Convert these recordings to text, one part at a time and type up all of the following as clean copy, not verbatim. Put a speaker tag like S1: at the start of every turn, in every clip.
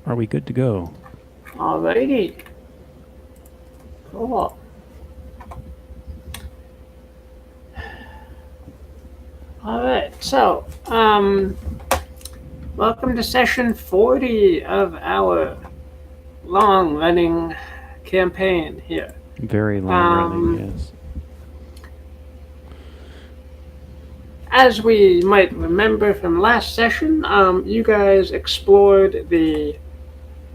S1: Are we good to go?
S2: Alrighty. Cool. Alright, welcome to session 40 of our long running campaign here.
S1: Very long running,
S2: Um,
S1: yes.
S2: as we might remember from last session, you guys explored the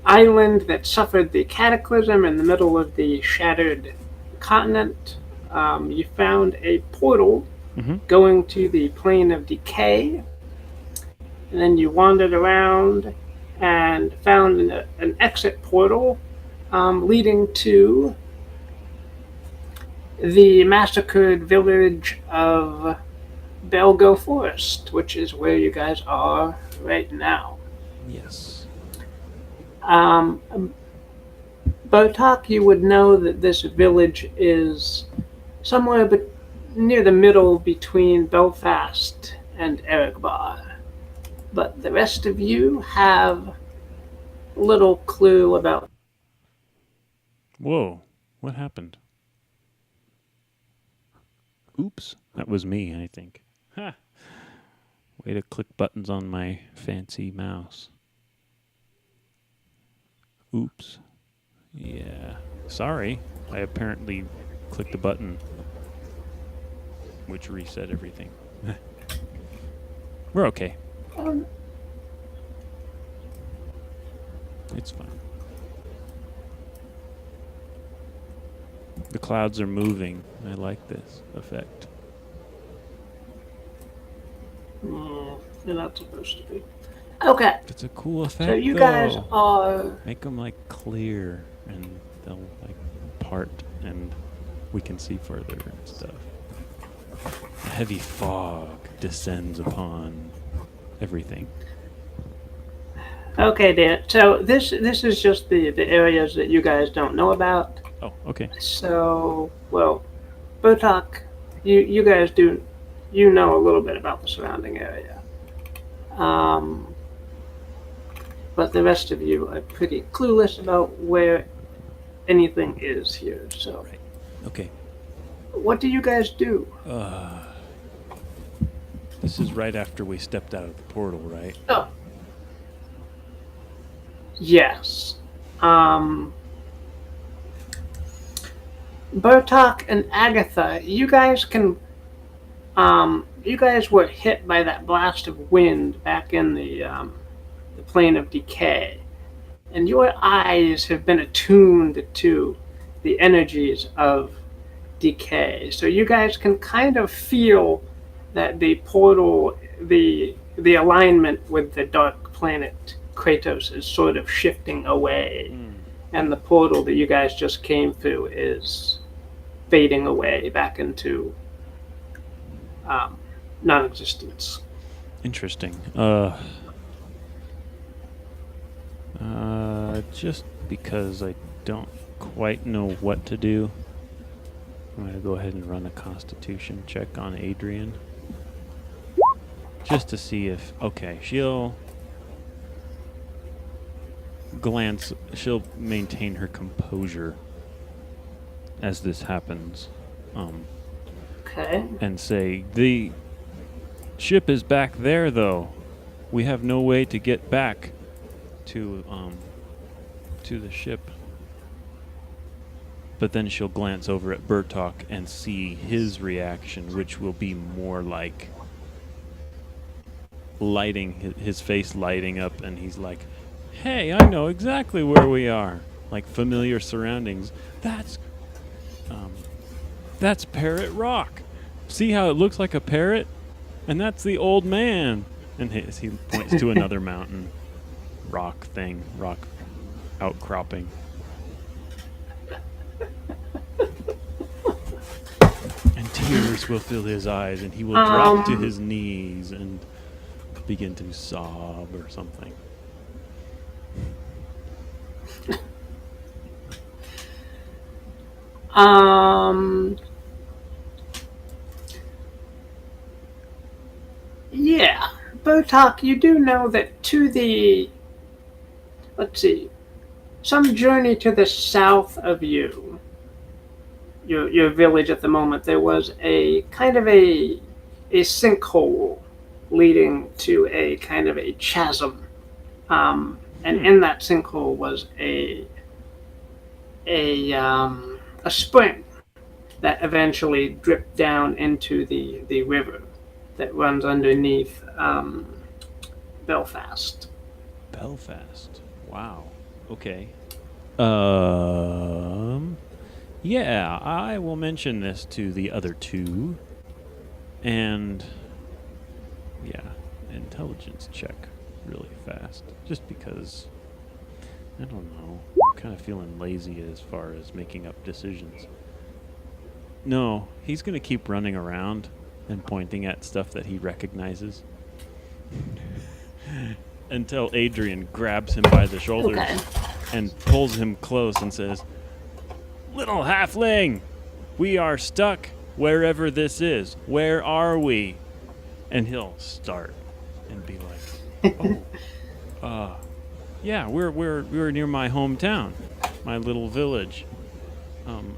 S2: island that suffered the cataclysm in the middle of the shattered continent. You found a portal
S1: Mm-hmm.
S2: going to the plane of decay, and then you wandered around and found an exit portal leading to the massacred village of Belgo Forest, which is where you guys are right now.
S1: Yes.
S2: Um, Botok, you would know that this village is somewhere near the middle between Belfast and Erigbar. But the rest of you have little clue about.
S1: Whoa. What happened? Oops. That was me, I think. Ha! Way to click buttons on my fancy mouse. Oops. Yeah. Sorry. I apparently clicked the button which reset everything. We're okay.
S2: Um,
S1: It's fine. The clouds are moving. I like this effect.
S2: They're not supposed to be. Okay,
S1: It's a cool
S2: so
S1: effect,
S2: you guys
S1: though.
S2: are.
S1: Make them like clear, and they'll like part, and we can see further and stuff. A heavy fog descends upon everything.
S2: Okay, Dan. So this is just the areas that you guys don't know about.
S1: Oh, okay.
S2: So, well, Botok, you guys do, you know a little bit about the surrounding area. Um, but the rest of you are pretty clueless about where anything is here. So,
S1: Right. Okay.
S2: what do you guys do?
S1: Uh, this is right after we stepped out of the portal, right?
S2: Oh, yes. Um, Bertok and Agatha, you guys were hit by that blast of wind back in the plane of decay, and your eyes have been attuned to the energies of decay. So you guys can kind of feel that the portal, the alignment with the dark planet Kratos is sort of shifting away,
S1: Mm.
S2: and the portal that you guys just came through is fading away back into um, non-existence.
S1: Interesting. Just because I don't quite know what to do, I'm gonna go ahead and run a Constitution check on Adrian, just to see if she'll glance. She'll maintain her composure as this happens,
S2: Okay.
S1: and say the ship is back there, though. We have no way to get back to the ship. But then she'll glance over at Bertok and see his reaction, which will be more like lighting his face lighting up, and he's like, "Hey, I know exactly where we are." Like familiar surroundings. Um, that's Parrot Rock. See how it looks like a parrot? And that's the old man. And he points to another mountain, rock outcropping. And tears will fill his eyes, and he will drop to his knees and begin to sob or something.
S2: Um, yeah, Botok, you do know that to the let's see, some journey to the south of you, your village at the moment, there was a kind of a sinkhole leading to a kind of a chasm. And in that sinkhole was a spring that eventually dripped down into the river that runs underneath Belfast.
S1: Belfast. Wow. Okay. Yeah, I will mention this to the other two. And yeah, intelligence check really fast. Just because I don't know. I'm kind of feeling lazy as far as making up decisions. No, he's going to keep running around and pointing at stuff that he recognizes until Adrian grabs him by the shoulders and pulls him close and says, "Little halfling, we are stuck wherever this is. Where are we?" And he'll start and be like, "Oh, yeah, we're near my hometown, my little village.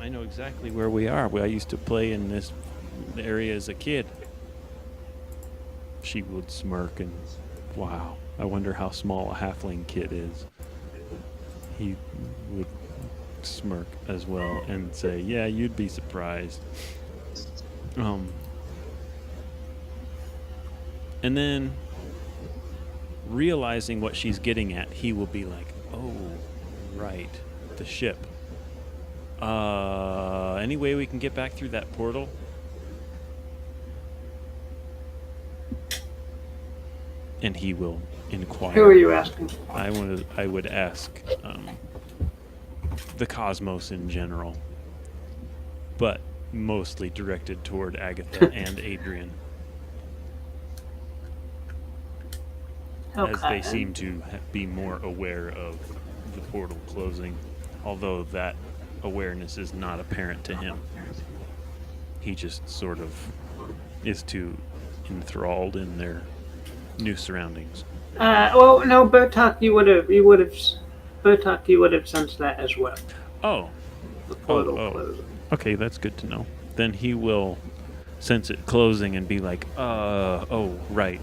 S1: I know exactly where we are. I used to play in this area as a kid." She would smirk and, wow, I wonder how small a halfling kid is. He would smirk as well and say, "Yeah, you'd be surprised." And then, realizing what she's getting at, he will be like, "Oh, right, the ship. Any way we can get back through that portal?" And he will inquire.
S2: Who are you asking?
S1: I would ask the cosmos in general, but mostly directed toward Agatha and Adrian, as they seem to be more aware of the portal closing, although that awareness is not apparent to him. He just sort of is too enthralled in their new surroundings.
S2: Well, no, Bertok, you would have sensed that as well.
S1: Oh.
S2: The portal closing.
S1: Okay, that's good to know. Then he will sense it closing and be like, oh, right.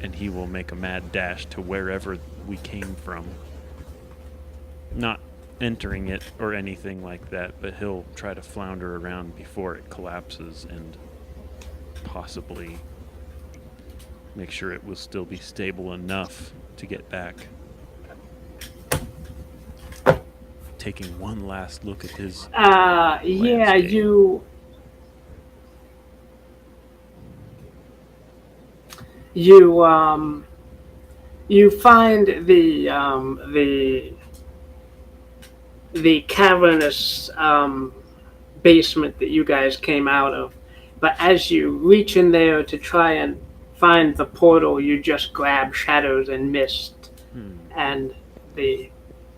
S1: And he will make a mad dash to wherever we came from. Not entering it or anything like that, but he'll try to flounder around before it collapses and possibly make sure it will still be stable enough to get back. Taking one last look at his landscape.
S2: You find the cavernous basement that you guys came out of, but as you reach in there to try and find the portal, you just grab shadows and mist, and the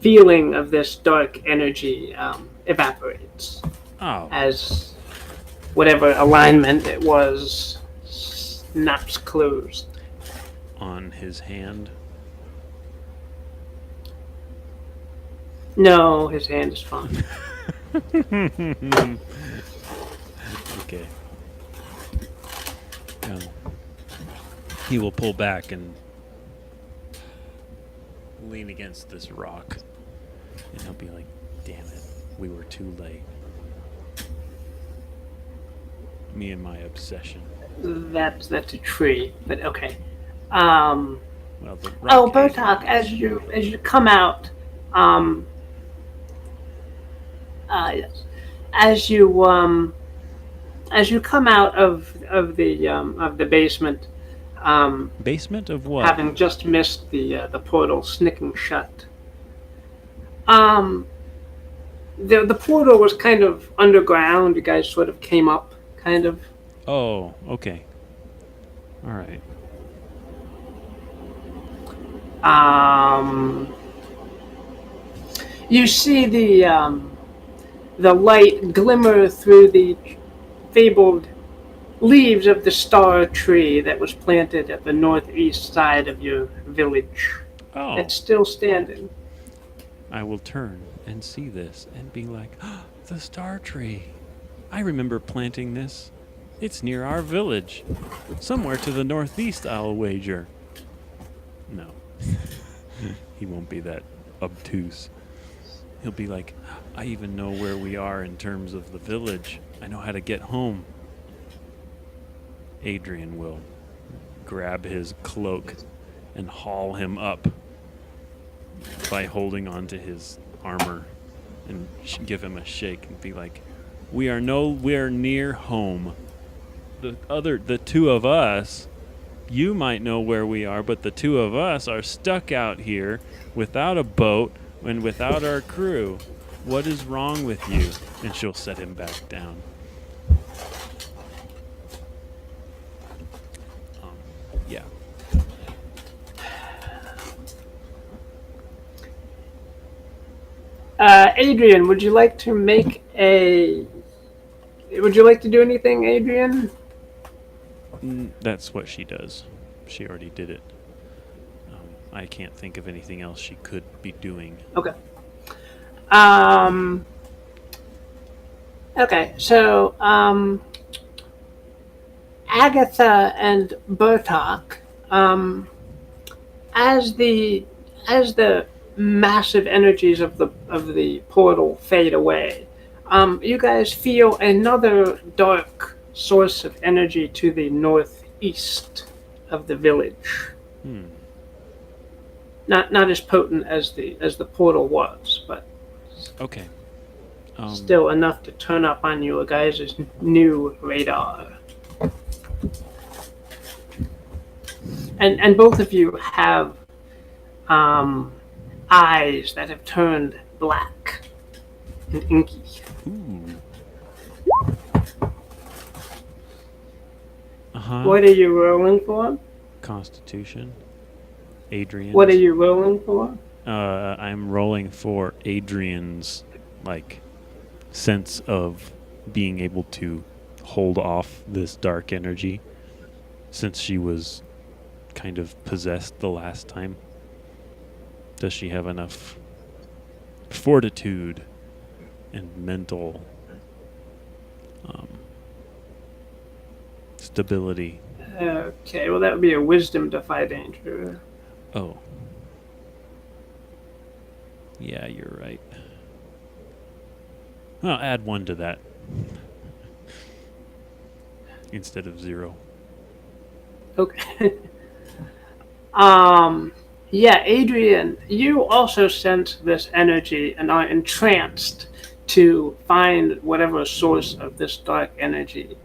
S2: feeling of this dark energy evaporates as whatever alignment it was snaps closed.
S1: On his hand?
S2: No, his hand is fine.
S1: Okay. He will pull back and lean against this rock. And he'll be like, "Damn it, we were too late." Me and my obsession.
S2: That's a tree, but okay.
S1: Well, the rock
S2: Bertok, as you come out, yes, as you come out of the basement,
S1: basement of what?
S2: having just missed the portal snicking shut. The portal was kind of underground. You guys sort of came up, kind of.
S1: Oh, okay. All right.
S2: You see the light glimmer through the fabled leaves of the star tree that was planted at the northeast side of your village.
S1: Oh,
S2: It's still standing.
S1: I will turn and see this and be like, oh, the star tree. I remember planting this. It's near our village. Somewhere to the northeast, I'll wager. No. He won't be that obtuse. He'll be like, I even know where we are in terms of the village. I know how to get home. Adrian will grab his cloak and haul him up by holding onto his armor and give him a shake and be like, we are nowhere near home. The two of us, you might know where we are, but the two of us are stuck out here without a boat and without our crew. What is wrong with you? And she'll set him back down. Yeah.
S2: Adrian, would you like to do anything, Adrian?
S1: That's what she does. She already did it. I can't think of anything else she could be doing.
S2: Okay. Okay, so, Agatha and Bertok, as the massive energies of the portal fade away, you guys feel another dark source of energy to the northeast of the village. Not as potent as the portal was, but
S1: okay.
S2: Still enough to turn up on you guys' new radar. And both of you have eyes that have turned black and inky.
S1: Ooh. Uh-huh.
S2: What are you rolling for?
S1: Constitution. Adrian.
S2: What are you rolling for?
S1: I'm rolling for Adrian's sense of being able to hold off this dark energy since she was kind of possessed the last time. Does she have enough fortitude and mental stability?
S2: Okay, well that would be a wisdom to fight danger.
S1: Oh. Yeah, you're right. I'll add 1 to that. Instead of 0.
S2: Okay. Yeah, Adrian, you also sense this energy and are entranced to find whatever source of this dark energy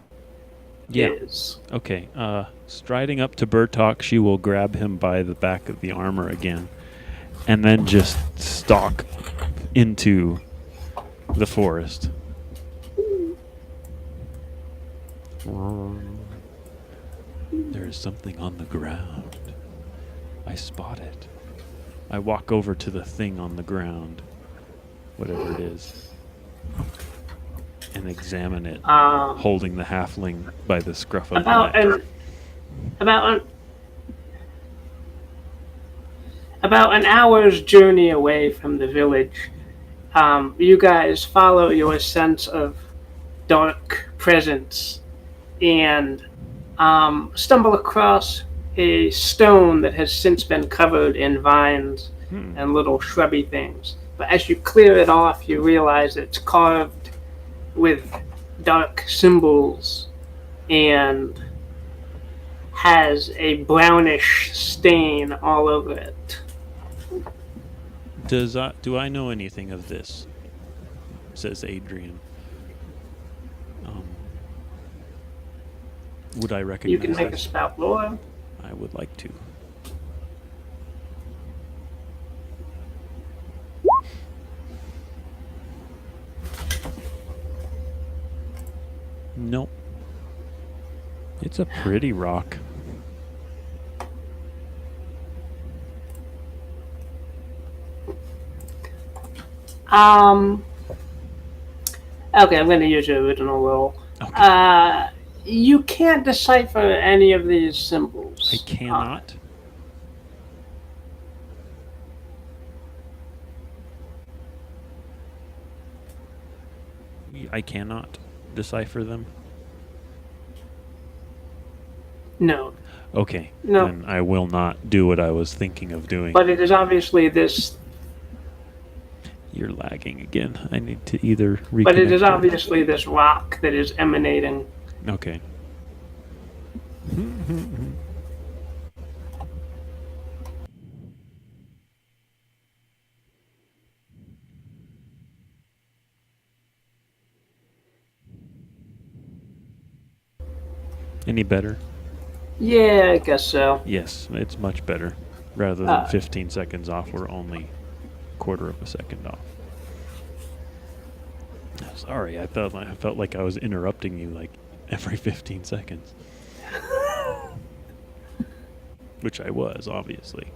S2: is.
S1: Okay. Striding up to Bertok, she will grab him by the back of the armor again, and then just stalk into the forest. There is something on the ground. I spot it. I walk over to the thing on the ground, whatever it is, and examine it, holding the halfling by the scruff of the neck.
S2: About an hour's journey away from the village, you guys follow your sense of dark presence and stumble across a stone that has since been covered in vines and little shrubby things. But as you clear it off, you realize it's carved with dark symbols and has a brownish stain all over it.
S1: Do I know anything of this? Says Adrian. Would I recognize?
S2: You can make
S1: this?
S2: a spout lore.
S1: I would like to. Nope. It's a pretty rock.
S2: Okay, I'm going to use your original roll.
S1: Okay.
S2: You can't decipher any of these symbols.
S1: I cannot. I cannot decipher them.
S2: No.
S1: Okay,
S2: No.
S1: then I will not do what I was thinking of doing.
S2: But it is obviously this.
S1: You're lagging again. I need to either reconnect.
S2: But it is
S1: or-
S2: obviously this rock that is emanating.
S1: Okay. Any better?
S2: Yeah, I guess so.
S1: Yes, it's much better. Rather than 15 seconds off, we're only a quarter of a second off. Sorry, I felt like I was interrupting you like every 15 seconds. Which I was, obviously.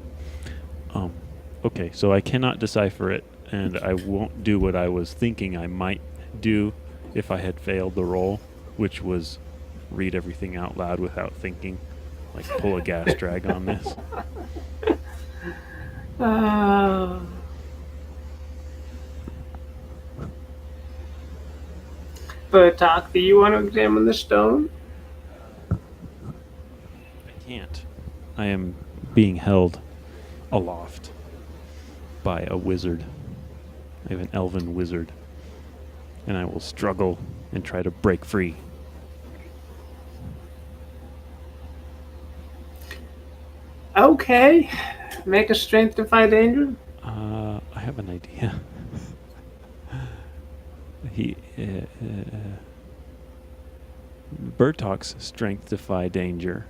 S1: Okay, so I cannot decipher it, and I won't do what I was thinking I might do if I had failed the roll, which was read everything out loud without thinking. Like pull a gas drag on this.
S2: Bertok, do you want to examine the stone?
S1: I can't. I am being held aloft by a wizard. I have an elven wizard. And I will struggle and try to break free.
S2: Okay. Make a strength defy danger.
S1: I have an idea. Bertok's strength defy danger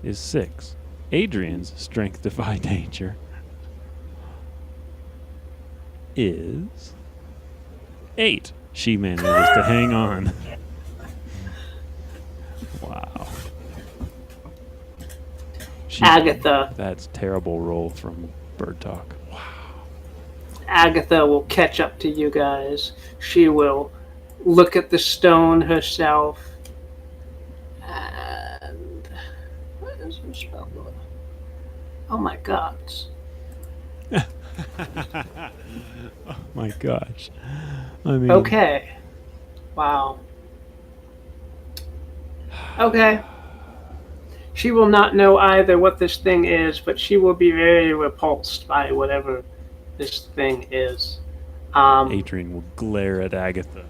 S1: is 6. Adrian's strength defy danger is 8. She manages to hang on. Wow.
S2: Agatha.
S1: That's terrible roll from Bertok. Wow.
S2: Agatha will catch up to you guys. She will look at the stone herself. And what is her spell? Oh my god.
S1: Oh my gosh. I mean,
S2: Okay. Wow. Okay. She will not know either what this thing is, but she will be very repulsed by whatever this thing is.
S1: Adrian will glare at Agatha,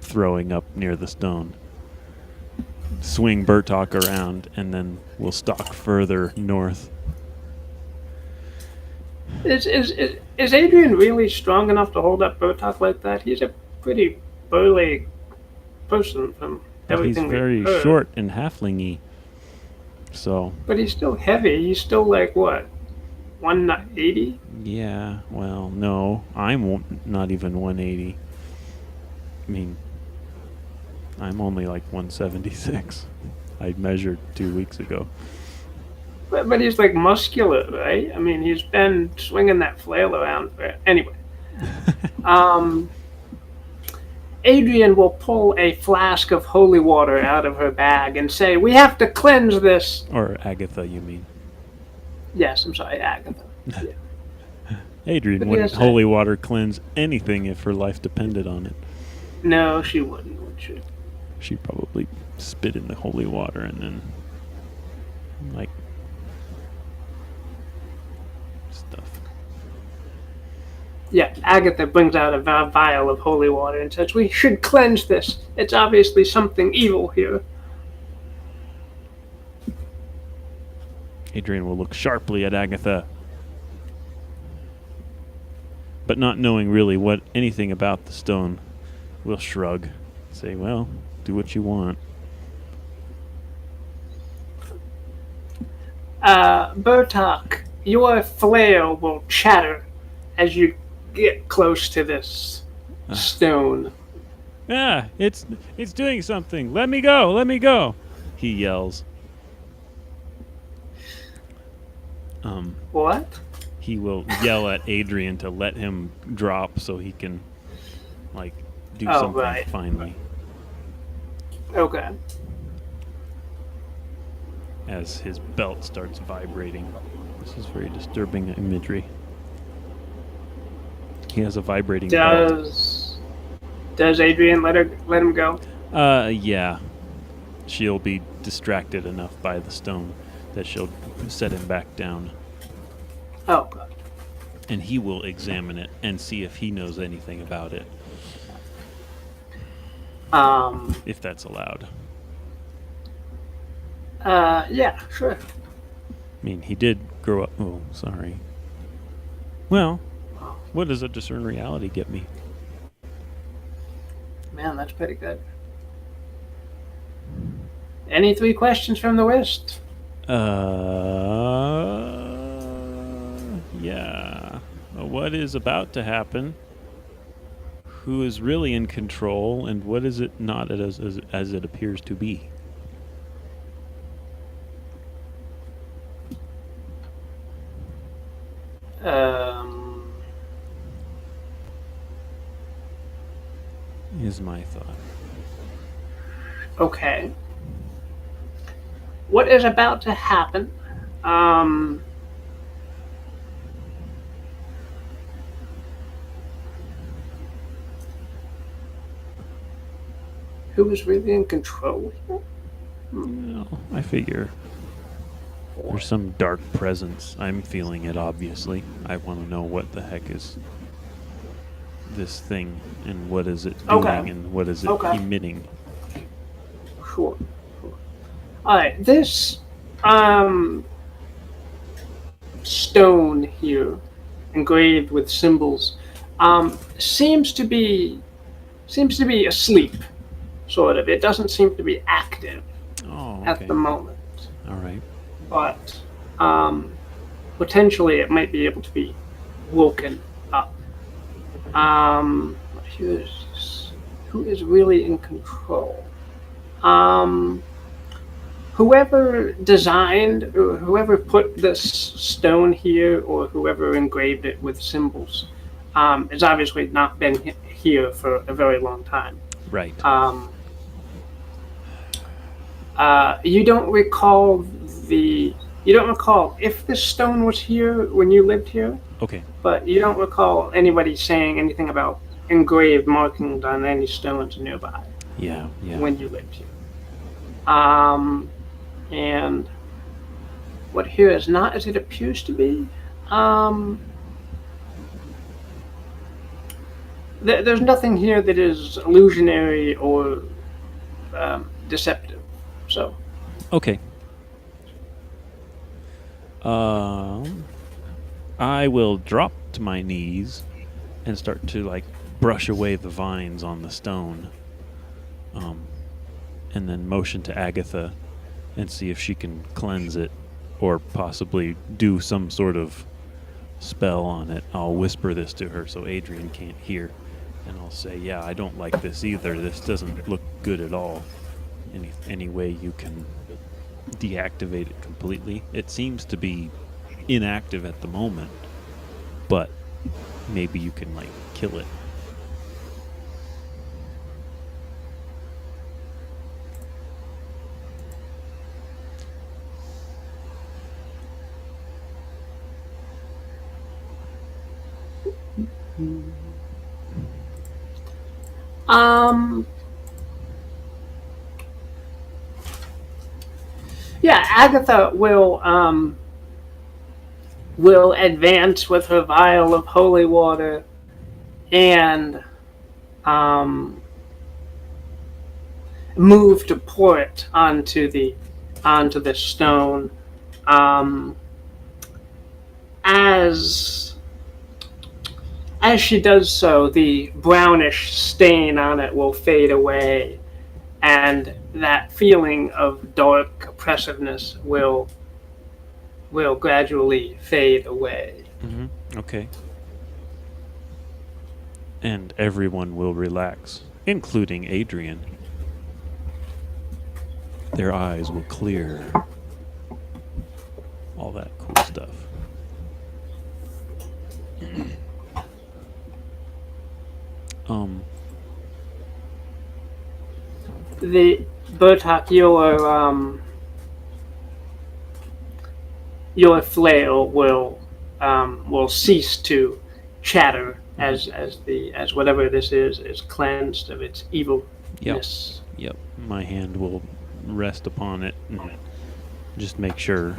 S1: throwing up near the stone. Swing Bertok around, and then we'll stalk further north.
S2: Is Adrian really strong enough to hold up Bertok like that? He's a pretty burly person from
S1: But he's
S2: everything
S1: very
S2: we've heard.
S1: short and halflingy. So,
S2: But he's still heavy. He's still like what? 180?
S1: yeah, well, no. I'm not even 180. I mean, I'm only like 176. I measured 2 weeks ago.
S2: But he's like muscular, right? I mean, he's been swinging that flail around. Anyway. Adrian will pull a flask of holy water out of her bag and say, "We have to cleanse this."
S1: Or Agatha, you mean.
S2: Yes, I'm sorry, Agatha.
S1: Adrian
S2: But
S1: wouldn't
S2: yes,
S1: holy water cleanse anything if her life depended on it.
S2: No, she wouldn't, would she?
S1: She'd probably spit in the holy water and then, like, stuff.
S2: Yeah, Agatha brings out a vial of holy water and says, "We should cleanse this. It's obviously something evil here."
S1: Adrian will look sharply at Agatha. But not knowing really anything about the stone, will shrug. Say, well, do what you want.
S2: Bertok, your flail will chatter as you get close to this stone.
S1: Ah, it's doing something. Let me go, let me go. He yells.
S2: What?
S1: He will yell at Adrian to let him drop so he can, like, do something
S2: right.
S1: finally.
S2: Okay.
S1: As his belt starts vibrating. This is very disturbing imagery. He has a vibrating belt.
S2: Does Adrian let him go?
S1: Yeah. She'll be distracted enough by the stone that she'll set him back down.
S2: Oh, God.
S1: And he will examine it and see if he knows anything about it. If that's allowed.
S2: Yeah, sure.
S1: I mean, he did grow up. Oh, sorry. Well, what does a discern reality get me?
S2: Man, that's pretty good. Any 3 questions from the list?
S1: Yeah. What is about to happen? Who is really in control, and what is it not as it appears to be? Is my thought.
S2: Okay. What is about to happen? Who is really in control here?
S1: Well, I figure there's some dark presence. I'm feeling it, obviously. I want to know what the heck is this thing, and what is it doing, and what is it emitting.
S2: Sure. Alright, this stone here, engraved with symbols, seems to be asleep, sort of. It doesn't seem to be active at the moment.
S1: All right.
S2: But potentially it might be able to be woken up. Who is really in control? Whoever designed, or whoever put this stone here, or whoever engraved it with symbols, has obviously not been here for a very long time.
S1: Right.
S2: You don't recall if this stone was here when you lived here.
S1: Okay.
S2: But you don't recall anybody saying anything about engraved markings on any stones nearby.
S1: Yeah.
S2: When you lived here. And what here is not as it appears to be. There's nothing here that is illusionary or deceptive. So.
S1: Okay. I will drop to my knees and start to brush away the vines on the stone. And then motion to Agatha and see if she can cleanse it or possibly do some sort of spell on it. I'll whisper this to her so Adrian can't hear. And I'll say, yeah, I don't like this either. This doesn't look good at all. Any way you can deactivate it completely. It seems to be inactive at the moment, but maybe you can kill it.
S2: Yeah, Agatha will advance with her vial of holy water and move to pour it onto the stone. As she does so, the brownish stain on it will fade away, and that feeling of dark oppressiveness will gradually fade away.
S1: Mm-hmm. Okay. And everyone will relax, including Adrian. Their eyes will clear. All that cool stuff.
S2: The Bertok, your flail will cease to chatter as whatever this is cleansed of its
S1: Yep.
S2: evilness.
S1: Yep. My hand will rest upon it and just make sure.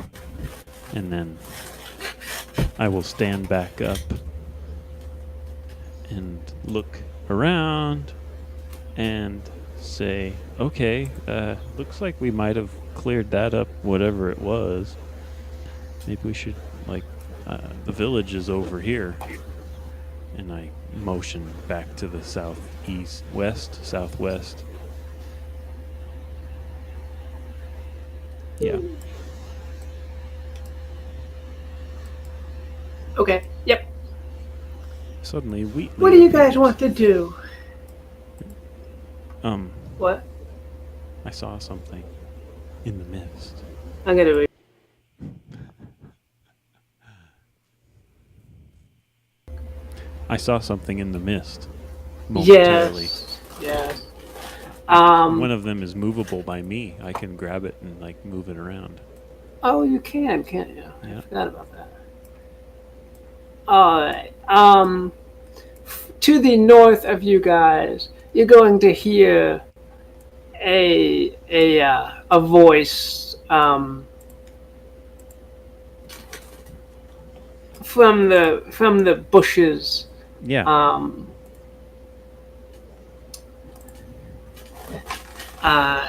S1: And then I will stand back up and look around and say, okay, looks like we might have cleared that up, whatever it was. Maybe we should, the village is over here. And I motion back to the southwest. Yeah.
S2: Okay. Yep.
S1: Suddenly, Wheatley.
S2: What do you guys want to do? What?
S1: I saw something in the mist.
S2: I'm gonna read.
S1: I saw something in the mist. Momentarily.
S2: Yes.
S1: One of them is movable by me. I can grab it and move it around.
S2: Oh, you can, can't you?
S1: Yeah.
S2: I forgot about that. All right. To the north of you guys, you're going to hear a voice from the bushes.
S1: Yeah.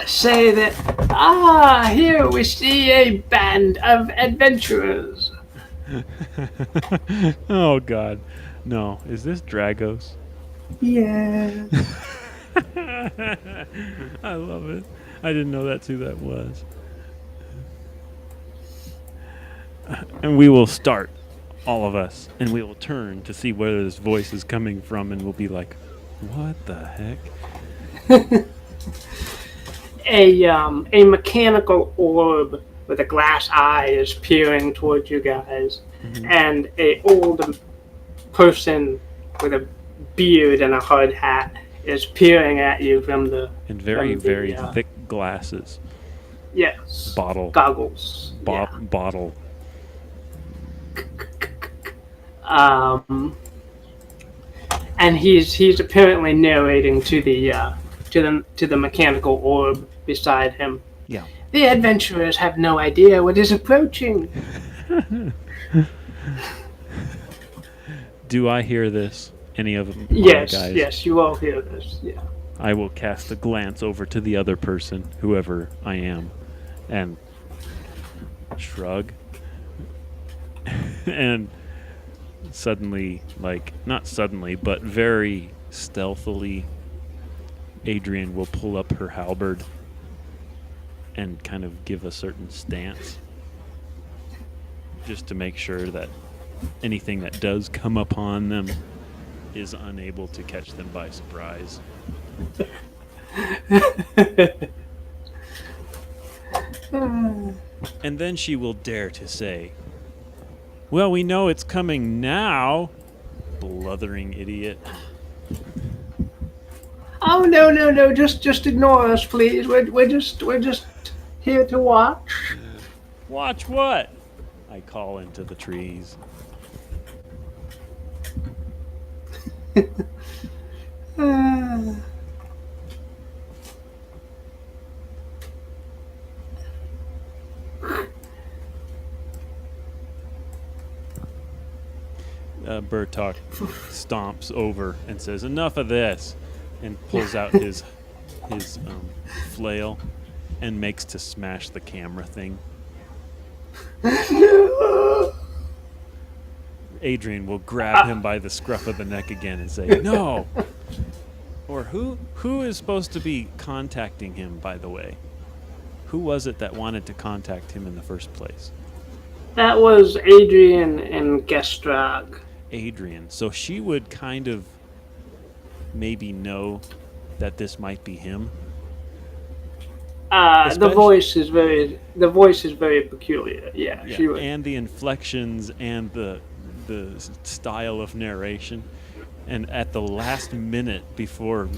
S2: Say that here we see a band of adventurers.
S1: Oh God, no! Is this Dragos?
S2: Yeah.
S1: I love it. I didn't know that's who that was. And we will start, all of us, and we will turn to see where this voice is coming from, and we'll be like, "What the heck?"
S2: A mechanical orb with a glass eye is peering towards you guys, and a old person with a beard and a hard hat is peering at you from the
S1: and very thick glasses.
S2: Yes.
S1: Goggles.
S2: Yeah.
S1: Bottle.
S2: And he's apparently narrating to the mechanical orb beside him.
S1: Yeah.
S2: The adventurers have no idea what is approaching.
S1: Do I hear this? Any of them?
S2: Yes,
S1: guys?
S2: yes, you all hear this. Yeah.
S1: I will cast a glance over to the other person, whoever I am, and shrug. And suddenly, not suddenly, but very stealthily, Adrian will pull up her halberd and kind of give a certain stance, just to make sure that anything that does come upon them is unable to catch them by surprise. And then she will dare to say, "Well, we know it's coming now, blithering idiot."
S2: Oh no! Just ignore us, please. We're just here to watch.
S1: Watch what? I call into the trees. Bertok stomps over and says, "Enough of this," and pulls out his flail and makes to smash the camera thing. Adrian will grab him by the scruff of the neck again and say, "No." Or who is supposed to be contacting him, by the way? Who was it that wanted to contact him in the first place?
S2: That was Adrian and Gestrag.
S1: Adrian. So she would kind of maybe know that this might be him.
S2: The voice is very peculiar. Yeah. She would.
S1: And the inflections and the style of narration. And at the last minute before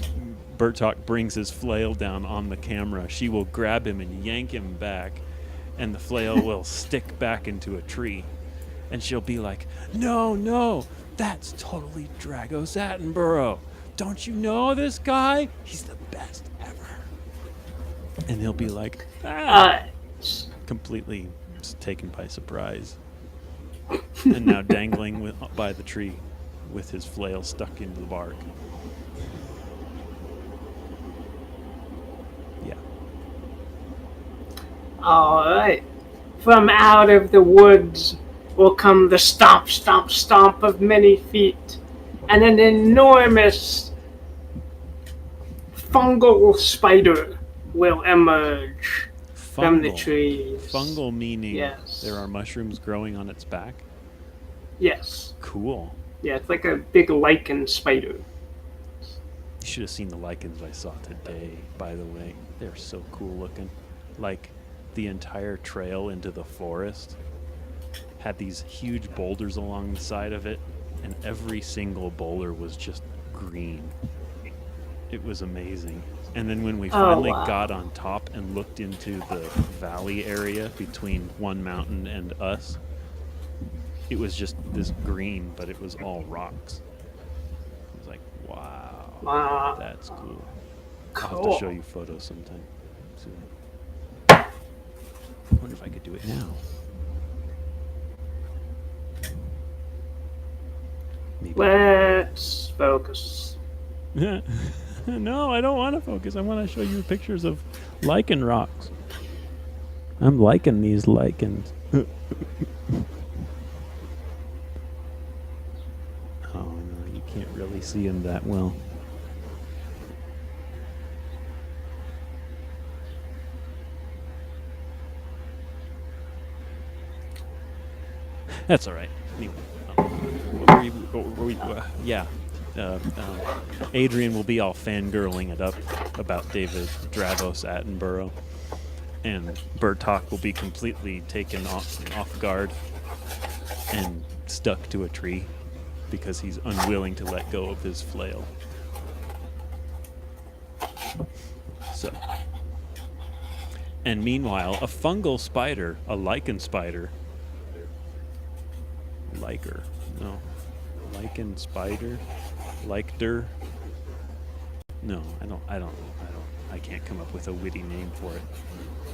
S1: Bertok brings his flail down on the camera, she will grab him and yank him back and the flail will stick back into a tree. And she'll be like, no, that's totally Dragos Attenborough. Don't you know this guy? He's the best ever. And he'll be like, completely taken by surprise. And now dangling by the tree with his flail stuck into the bark. Yeah.
S2: All right. From out of the woods will come the stomp, stomp, stomp of many feet, and an enormous fungal spider will emerge from the trees.
S1: Fungal meaning
S2: yes.
S1: There are mushrooms growing on its back?
S2: Yes.
S1: Cool.
S2: Yeah, it's like a big lichen spider.
S1: You should have seen the lichens I saw today, by the way. They're so cool looking. Like, the entire trail into the forest had these huge boulders along the side of it, and every single boulder was just green. It was amazing. And then when we finally got on top and looked into the valley area between one mountain and us, it was just this green, but it was all rocks. I was like, wow, that's cool. I'll have to show you photos sometime soon. I wonder if I could do it now. Maybe.
S2: Let's focus.
S1: No, I don't want to focus. I want to show you pictures of lichen rocks. I'm liking these lichens. Oh, no, you can't really see them that well. That's all right. Adrian will be all fangirling it up about David Dragos Attenborough, and Bertok will be completely taken off guard and stuck to a tree because he's unwilling to let go of his flail. So, and meanwhile, a fungal spider, a lichen spider, lichen spider, Lictor. No, I can't come up with a witty name for it.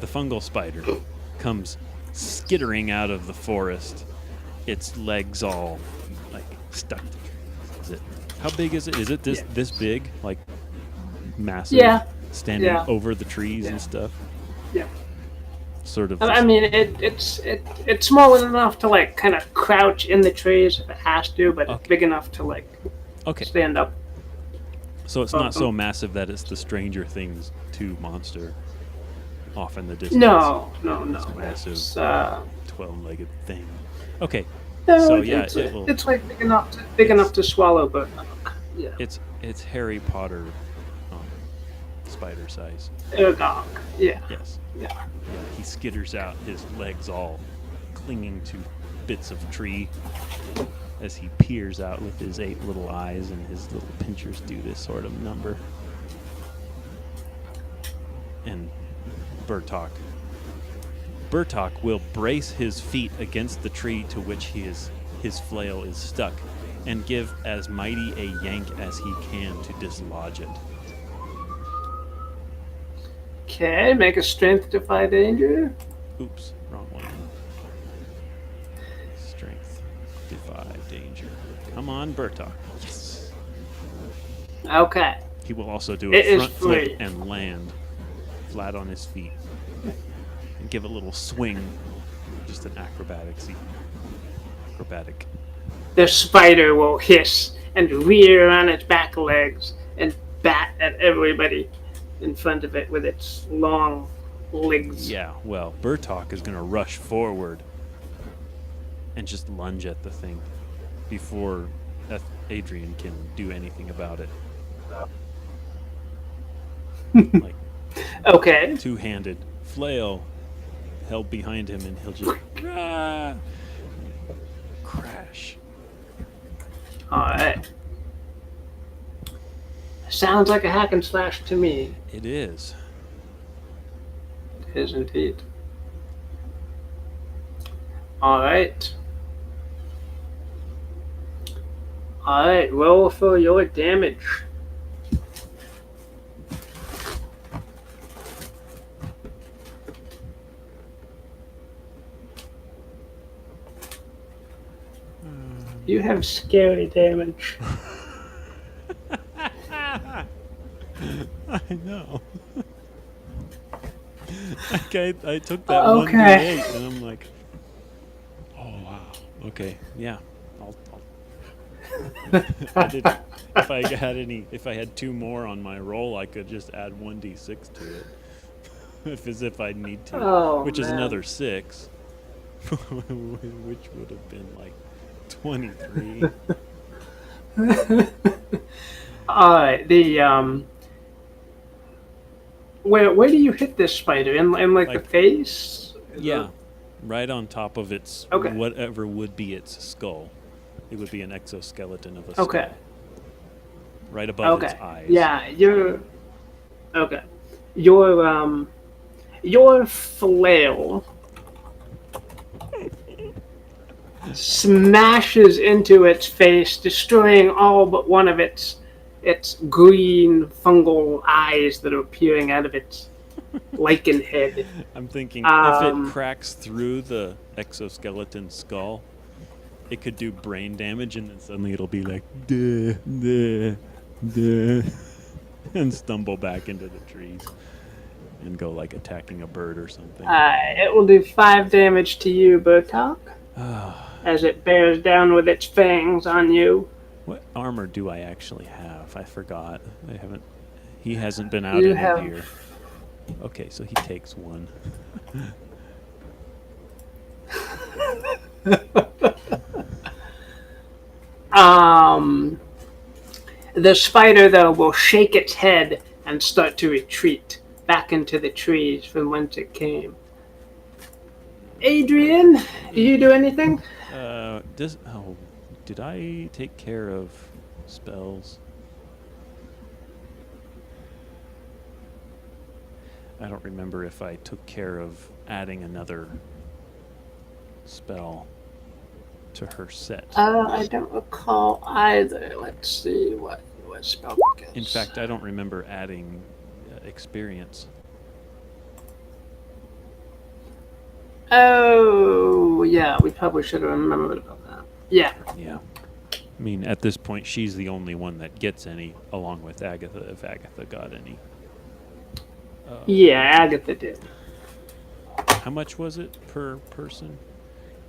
S1: The fungal spider comes skittering out of the forest, its legs all like stuck. How big is it? Is it this big? Like massive?
S2: Yeah.
S1: Standing over the trees and stuff?
S2: Yeah.
S1: Sort of.
S2: I mean, it's small enough to like kind of crouch in the trees if it has to, but it's big enough to like stand up.
S1: So it's not so massive that it's the Stranger Things 2 monster off in the distance.
S2: No.
S1: It's a massive 12-legged thing. Okay.
S2: No,
S1: so
S2: it's like big enough to swallow, but yeah.
S1: It's Harry Potter spider size.
S2: Dog. Yeah.
S1: Yes.
S2: Yeah.
S1: He skitters out, his legs all clinging to bits of tree as he peers out with his 8 little eyes, and his little pinchers do this sort of number. And Bertok will brace his feet against the tree to which his flail is stuck and give as mighty a yank as he can to dislodge it.
S2: Okay, make a strength defy danger.
S1: Oops, wrong one. Strength defy danger. Come on, Bertok. Yes.
S2: Okay.
S1: He will also do a front flip and land flat on his feet and give a little swing. Just an acrobatic.
S2: The spider will hiss and rear on its back legs and bat at everybody in front of it with its long legs.
S1: Yeah, well, Bertok is going to rush forward and just lunge at the thing before Adrian can do anything about it. Like,
S2: okay.
S1: Two-handed flail held behind him, and he'll just crash.
S2: All right. Sounds like a hack and slash to me.
S1: It is.
S2: It is indeed. All right. All right. Roll for your damage. You have scary damage.
S1: I know. I took that one
S2: Okay.
S1: d8 and I'm like, oh wow. Okay, yeah. I'll I did. If I had two more on my roll, I could just add 1d6 to it, as if I need to,
S2: Oh
S1: which is
S2: man.
S1: another 6, which would have been like 23.
S2: All right. Where do you hit this spider? In like the
S1: Like,
S2: face?
S1: yeah, right on top of its
S2: Okay.
S1: whatever would be its skull. It would be an exoskeleton of a
S2: Okay.
S1: skull, right above its
S2: Okay.
S1: eyes.
S2: Yeah. You're okay. Your flail smashes into its face, destroying all but one of its green fungal eyes that are peering out of its lichen head.
S1: I'm thinking if it
S2: Um,
S1: cracks through the exoskeleton skull, it could do brain damage, and then suddenly it'll be like, duh, duh, duh, and stumble back into the trees and go like attacking a bird or something.
S2: it will do 5 damage to you, Bertok,
S1: Ah,
S2: as it bears down with its fangs on you.
S1: what armor do I actually have? I forgot. I haven't. He hasn't been out
S2: You
S1: in a
S2: have
S1: year. Okay, so he takes one.
S2: um, the spider though will shake its head and start to retreat back into the trees from whence it came. Adrian, do you do anything?
S1: Did I take care of spells? I don't remember if I took care of adding another spell to her set.
S2: I don't recall either. Let's see what spell book
S1: In
S2: is.
S1: fact, I don't remember adding experience.
S2: Oh, yeah, we probably should have remembered about that. Yeah.
S1: Yeah. I mean, at this point, she's the only one that gets any, along with Agatha, if Agatha got any.
S2: Yeah, Agatha did.
S1: How much was it per person?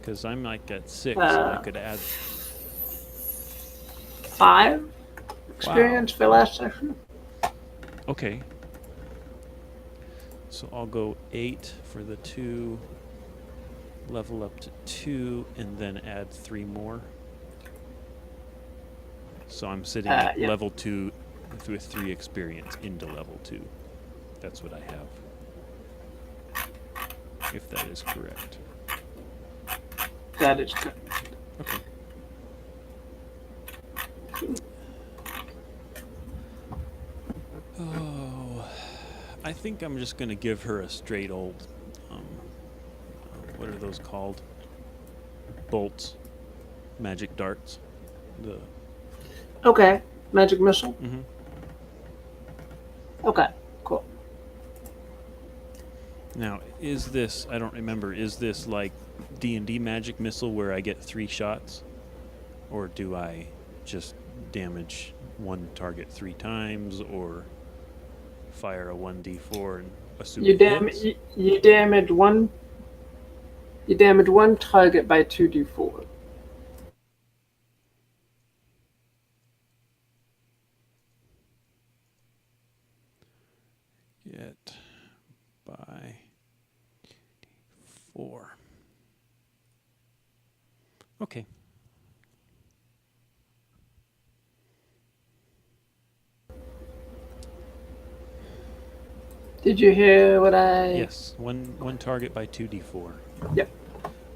S1: Because I'm like at 6, and I
S2: Uh,
S1: could add.
S2: 5
S1: Wow.
S2: experience for last session.
S1: Okay. So I'll go 8 for the 2, level up to 2, and then add 3 more. So I'm sitting at
S2: Yeah.
S1: level 2 with 3 experience into level 2. That's what I have. If that is correct.
S2: That is good.
S1: Okay. Oh, I think I'm just going to give her a straight old, what are those called? Bolts. Magic darts. The.
S2: Okay. Magic missile.
S1: Mhm.
S2: Okay. Cool.
S1: Now, is this, I don't remember, is this like D&D magic missile where I get 3 shots? Or do I just damage one target 3 times, or fire a 1d4 and assume
S2: You
S1: it
S2: dam
S1: hits?
S2: you damage one. You damage one target by 2d4.
S1: Get by 4. Okay.
S2: Did you hear what I?
S1: Yes, one target by 2d4.
S2: Yep.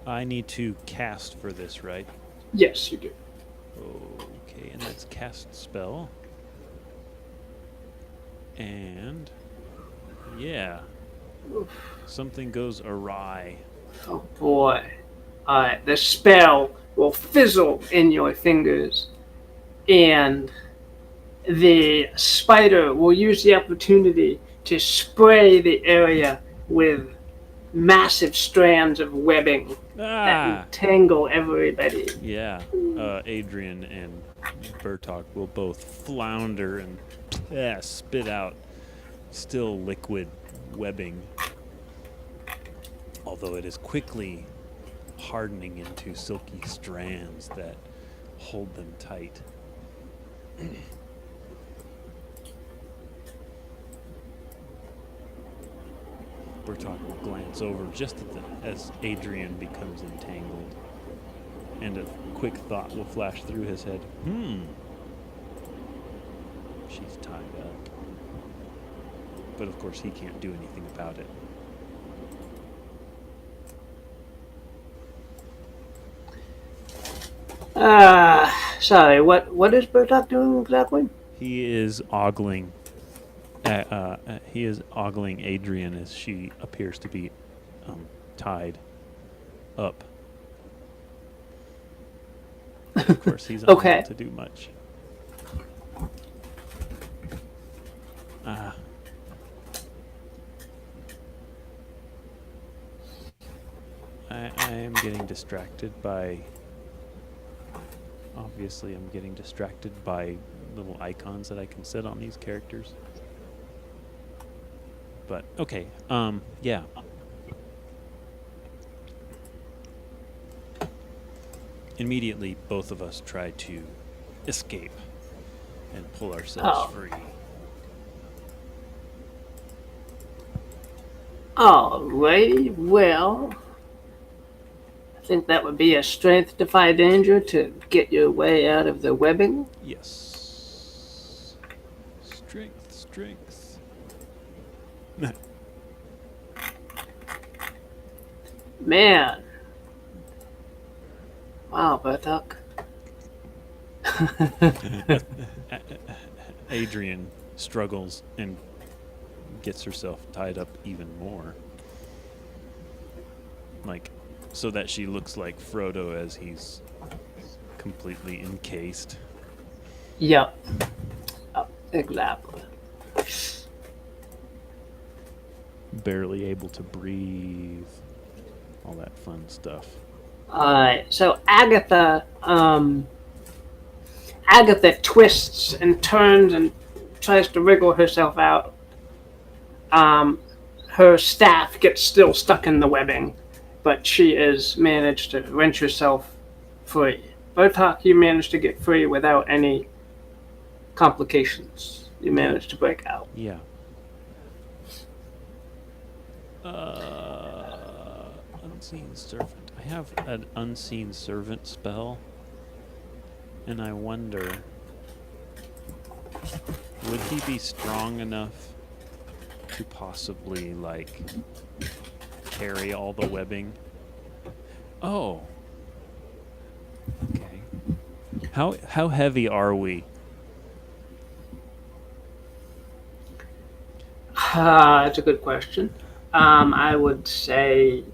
S1: I need to cast for this, right?
S2: Yes, you do.
S1: Okay, and that's cast spell. And yeah, something goes awry.
S2: Oh boy. the spell will fizzle in your fingers, and the spider will use the opportunity to spray the area with massive strands of webbing that
S1: Ah!
S2: entangle everybody.
S1: Yeah. Adrian and Bertok will both flounder and spit out still liquid webbing, although it is quickly hardening into silky strands that hold them tight. Bertok will glance over just as Adrian becomes entangled, and a quick thought will flash through his head. She's tied up. But of course he can't do anything about it.
S2: Sorry, what is Bertok doing exactly?
S1: He is ogling. He is ogling Adrian as she appears to be tied up. Of course, he's unable
S2: Okay.
S1: to do much. I am getting distracted by. Obviously, I'm getting distracted by little icons that I can set on these characters. But okay, yeah. Immediately, both of us try to escape and pull ourselves free.
S2: Alrighty, well, I think that would be a strength defy danger to get your way out of the webbing.
S1: Yes. Strength.
S2: Man. Wow, Bertok.
S1: Adrian struggles and gets herself tied up even more. Like, so that she looks like Frodo as he's completely encased.
S2: Yep. Oh, exactly.
S1: Barely able to breathe. All that fun stuff.
S2: Alright, so Agatha twists and turns and tries to wriggle herself out. Her staff gets still stuck in the webbing, but she has managed to wrench herself free. Bertok, you managed to get free without any complications. You managed to break out.
S1: Yeah. Unseen servant. I have an unseen servant spell, and I wonder, would he be strong enough to possibly, like, carry all the webbing? Oh. Okay. How heavy are we?
S2: That's a good question. I would say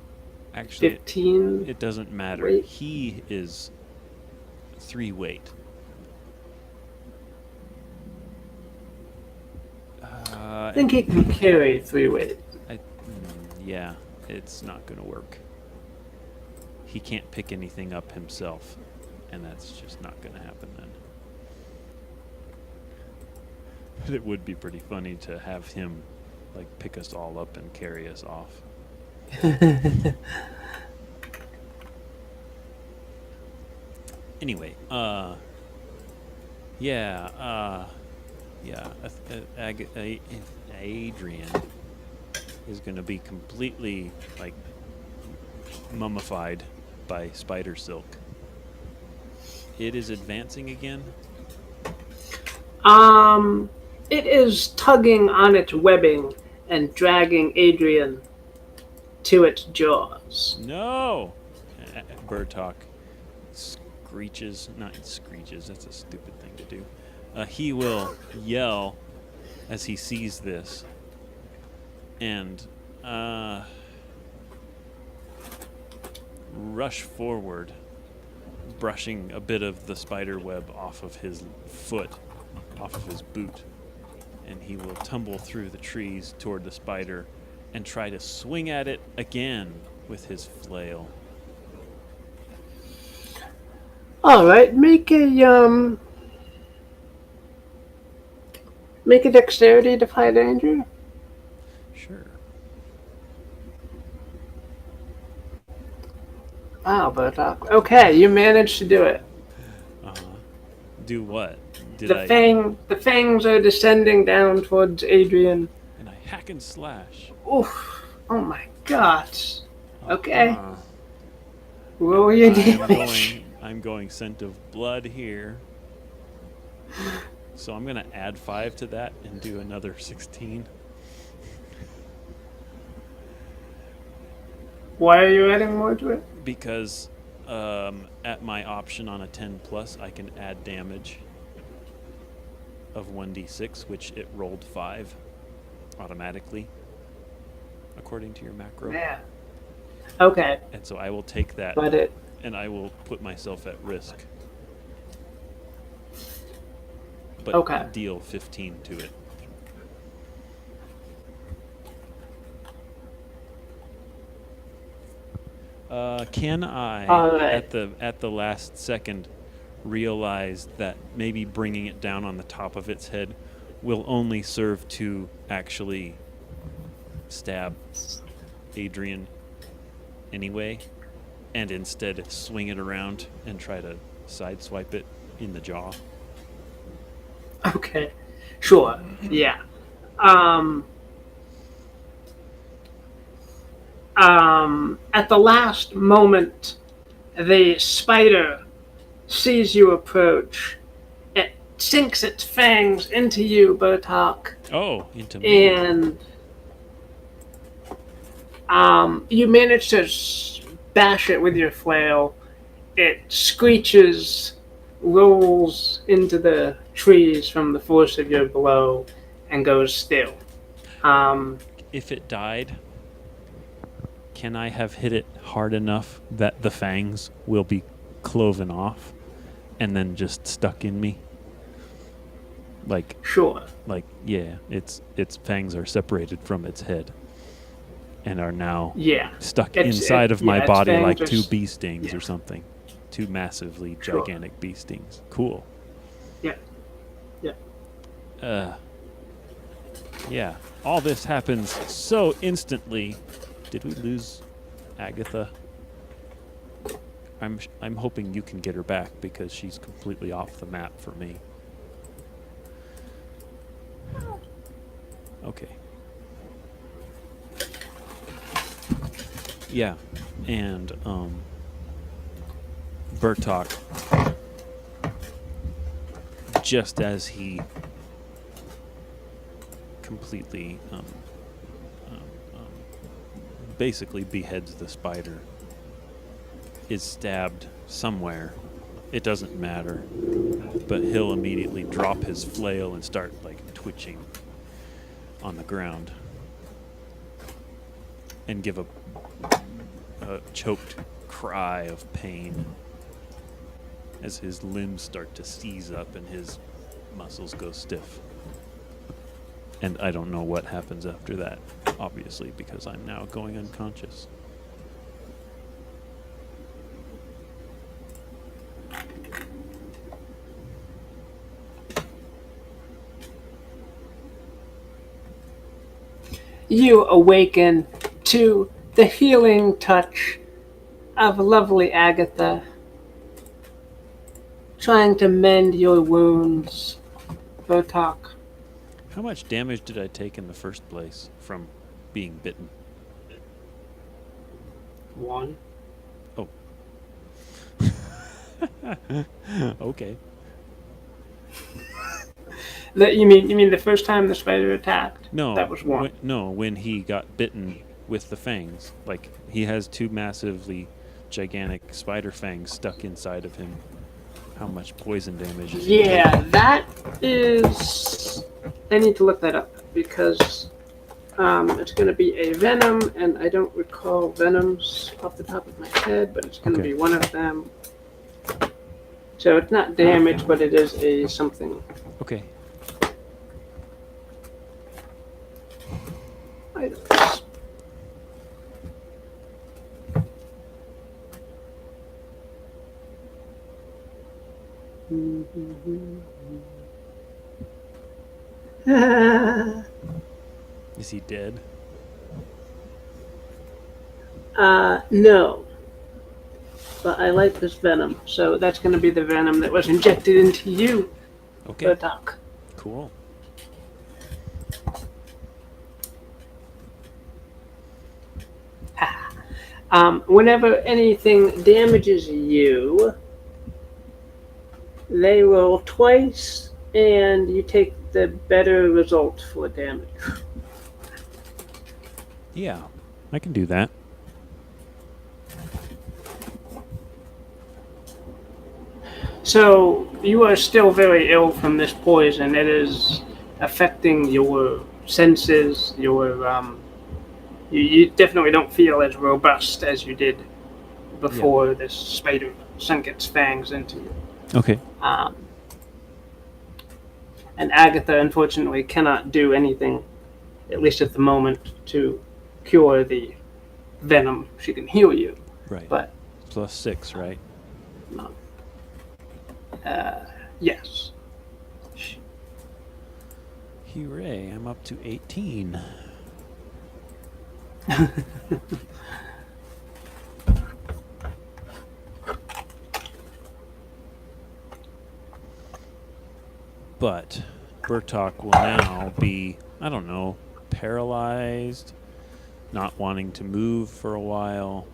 S1: Actually,
S2: 15.
S1: it doesn't matter.
S2: Weight?
S1: He is 3 weight.
S2: I think he can carry 3 weight.
S1: Yeah, it's not going to work. He can't pick anything up himself, and that's just not going to happen then. But it would be pretty funny to have him, like, pick us all up and carry us off. Anyway, Adrian is going to be completely, like, mummified by spider silk. It is advancing again.
S2: It is tugging on its webbing and dragging Adrian to its jaws.
S1: No! Bertok screeches. Not screeches, that's a stupid thing to do. He will yell as he sees this. And, rush forward, brushing a bit of the spider web off of his foot, off of his boot, and he will tumble through the trees toward the spider and try to swing at it again with his flail.
S2: All right, make a dexterity to defy danger.
S1: Sure.
S2: Wow, Bertok. Okay, you managed to do it.
S1: Do what?
S2: The fangs are descending down towards Adrian.
S1: And I hack and slash.
S2: Oof! Oh my god. Okay. Roll your damage.
S1: I'm going scent of blood here. So I'm gonna add 5 to that and do another 16.
S2: Why are you adding more to it?
S1: Because at my option on a 10 plus, I can add damage of 1d6, which it rolled 5 automatically, according to your macro.
S2: Yeah. Okay.
S1: And so I will take that, and I will put myself at risk. But deal 15 to it. Can I, at the last second, realize that maybe bringing it down on the top of its head will only serve to actually stab Adrian anyway, and instead swing it around and try to sideswipe it in the jaw?
S2: Okay. Sure. Yeah. At the last moment, the spider sees you approach. It sinks its fangs into you, Bertok.
S1: Oh, into me.
S2: And you manage to bash it with your flail. It screeches, rolls into the trees from the force of your blow, and goes still.
S1: If it died, can I have hit it hard enough that the fangs will be cloven off and then just stuck in me? Like,
S2: sure.
S1: Like, yeah, its fangs are separated from its head and are now stuck inside of my body like 2 bee stings or something. 2 massively gigantic bee stings. Cool.
S2: Yeah. Yeah.
S1: Yeah. All this happens so instantly. Did we lose Agatha? I'm hoping you can get her back because she's completely off the map for me. Okay. Yeah, and Bertok, just as he completely basically beheads the spider, is stabbed somewhere. It doesn't matter, but he'll immediately drop his flail and start like twitching on the ground and give a choked cry of pain as his limbs start to seize up and his muscles go stiff. And I don't know what happens after that, obviously, because I'm now going unconscious.
S2: You awaken to the healing touch of lovely Agatha, trying to mend your wounds, Bertok.
S1: How much damage did I take in the first place from being bitten?
S2: 1.
S1: Oh. Okay.
S2: You mean the first time the spider attacked?
S1: No,
S2: that was 1.
S1: When he got bitten with the fangs. Like, he has 2 massively gigantic spider fangs stuck inside of him. How much poison damage is he taking?
S2: That is... I need to look that up, because... It's going to be a venom, and I don't recall venoms off the top of my head, but it's going to
S1: Okay.
S2: be one of them. So it's not damage, but it is a something.
S1: Okay.
S2: Items.
S1: Is he dead?
S2: No. But I like this venom, so that's going to be the venom that was injected into you,
S1: Okay.
S2: Bertok.
S1: Cool.
S2: Whenever anything damages you, they roll twice, and you take the better result for damage.
S1: Yeah, I can do that.
S2: So you are still very ill from this poison. It is affecting your senses. You definitely don't feel as robust as you did before this spider sunk its fangs into you.
S1: Okay.
S2: And Agatha, unfortunately, cannot do anything, at least at the moment, to cure the venom. She can heal you,
S1: Right.
S2: but
S1: +6, right?
S2: yes.
S1: Hooray, I'm up to 18. But Bertok will now be, I don't know, paralyzed, not wanting to move for a while.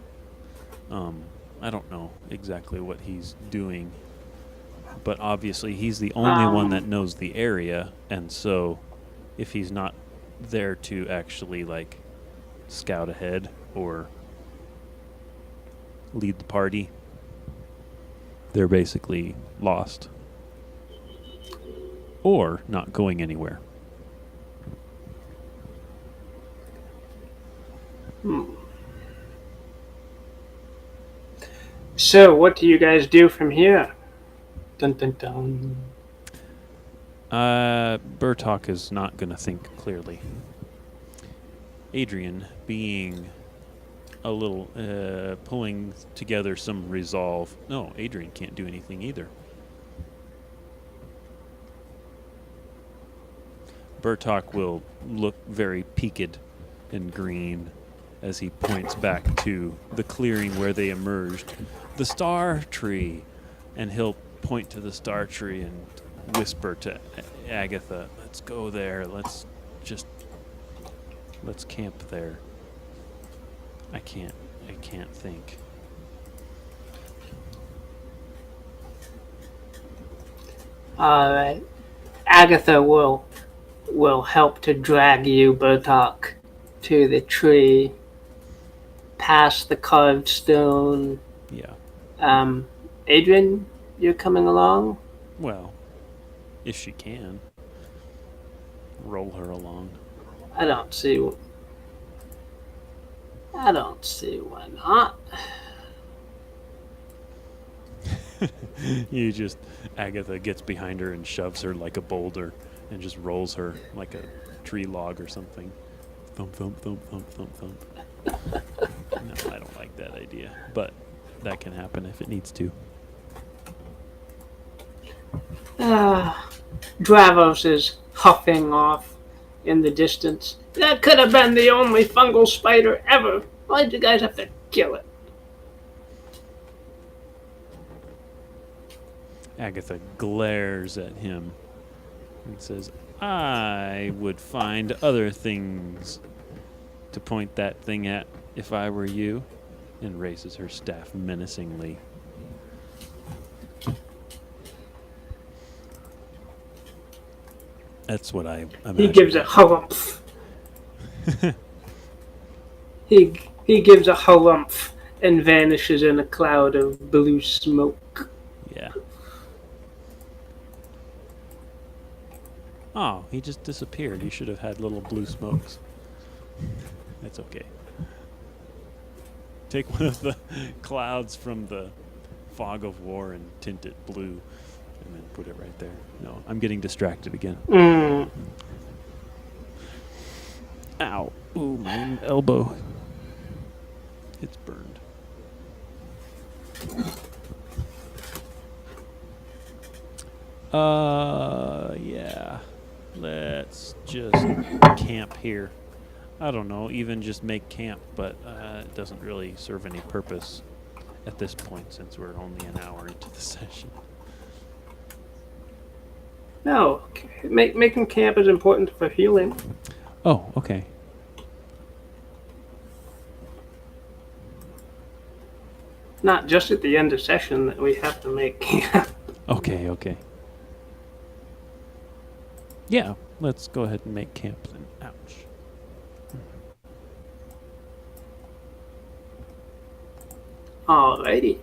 S1: I don't know exactly what he's doing. But obviously he's the only one that knows the area, and so if he's not there to actually like scout ahead or lead the party, they're basically lost or not going anywhere.
S2: So, what do you guys do from here? Dun dun dun.
S1: Bertok is not going to think clearly. Adrian, being a little, pulling together some resolve. No, Adrian can't do anything either. Bertok will look very peaked and green as he points back to the clearing where they emerged. The star tree. And he'll point to the star tree and whisper to Agatha, let's go there. Let's camp there. I can't think.
S2: All right. Agatha will help to drag you, Bertok, to the tree, past the carved stone.
S1: Yeah.
S2: Adrian, you're coming along?
S1: Well, if she can. Roll her along.
S2: I don't see why not.
S1: Agatha gets behind her and shoves her like a boulder and just rolls her like a tree log or something. Thump, thump, thump, thump, thump, thump. No, I don't like that idea, but that can happen if it needs to.
S2: Dravos is huffing off in the distance. That could have been the only fungal spider ever. Why'd you guys have to kill it?
S1: Agatha glares at him and says, I would find other things to point that thing at if I were you, and raises her staff menacingly. That's what I imagine.
S2: He gives a harumph. He gives a harumph and vanishes in a cloud of blue smoke.
S1: Yeah. Oh, he just disappeared. You should have had little blue smokes. That's okay. Take one of the clouds from the fog of war and tint it blue, and then put it right there. No, I'm getting distracted again.
S2: Mm.
S1: Ow. Ooh, my elbow. It's burned. Yeah. Let's just camp here. I don't know, even just make camp, but it doesn't really serve any purpose at this point since we're only an hour into the session.
S2: No, making camp is important for healing.
S1: Oh, okay.
S2: Not just at the end of session that we have to make camp.
S1: Okay. Yeah, let's go ahead and make camp then. Ouch.
S2: Alrighty.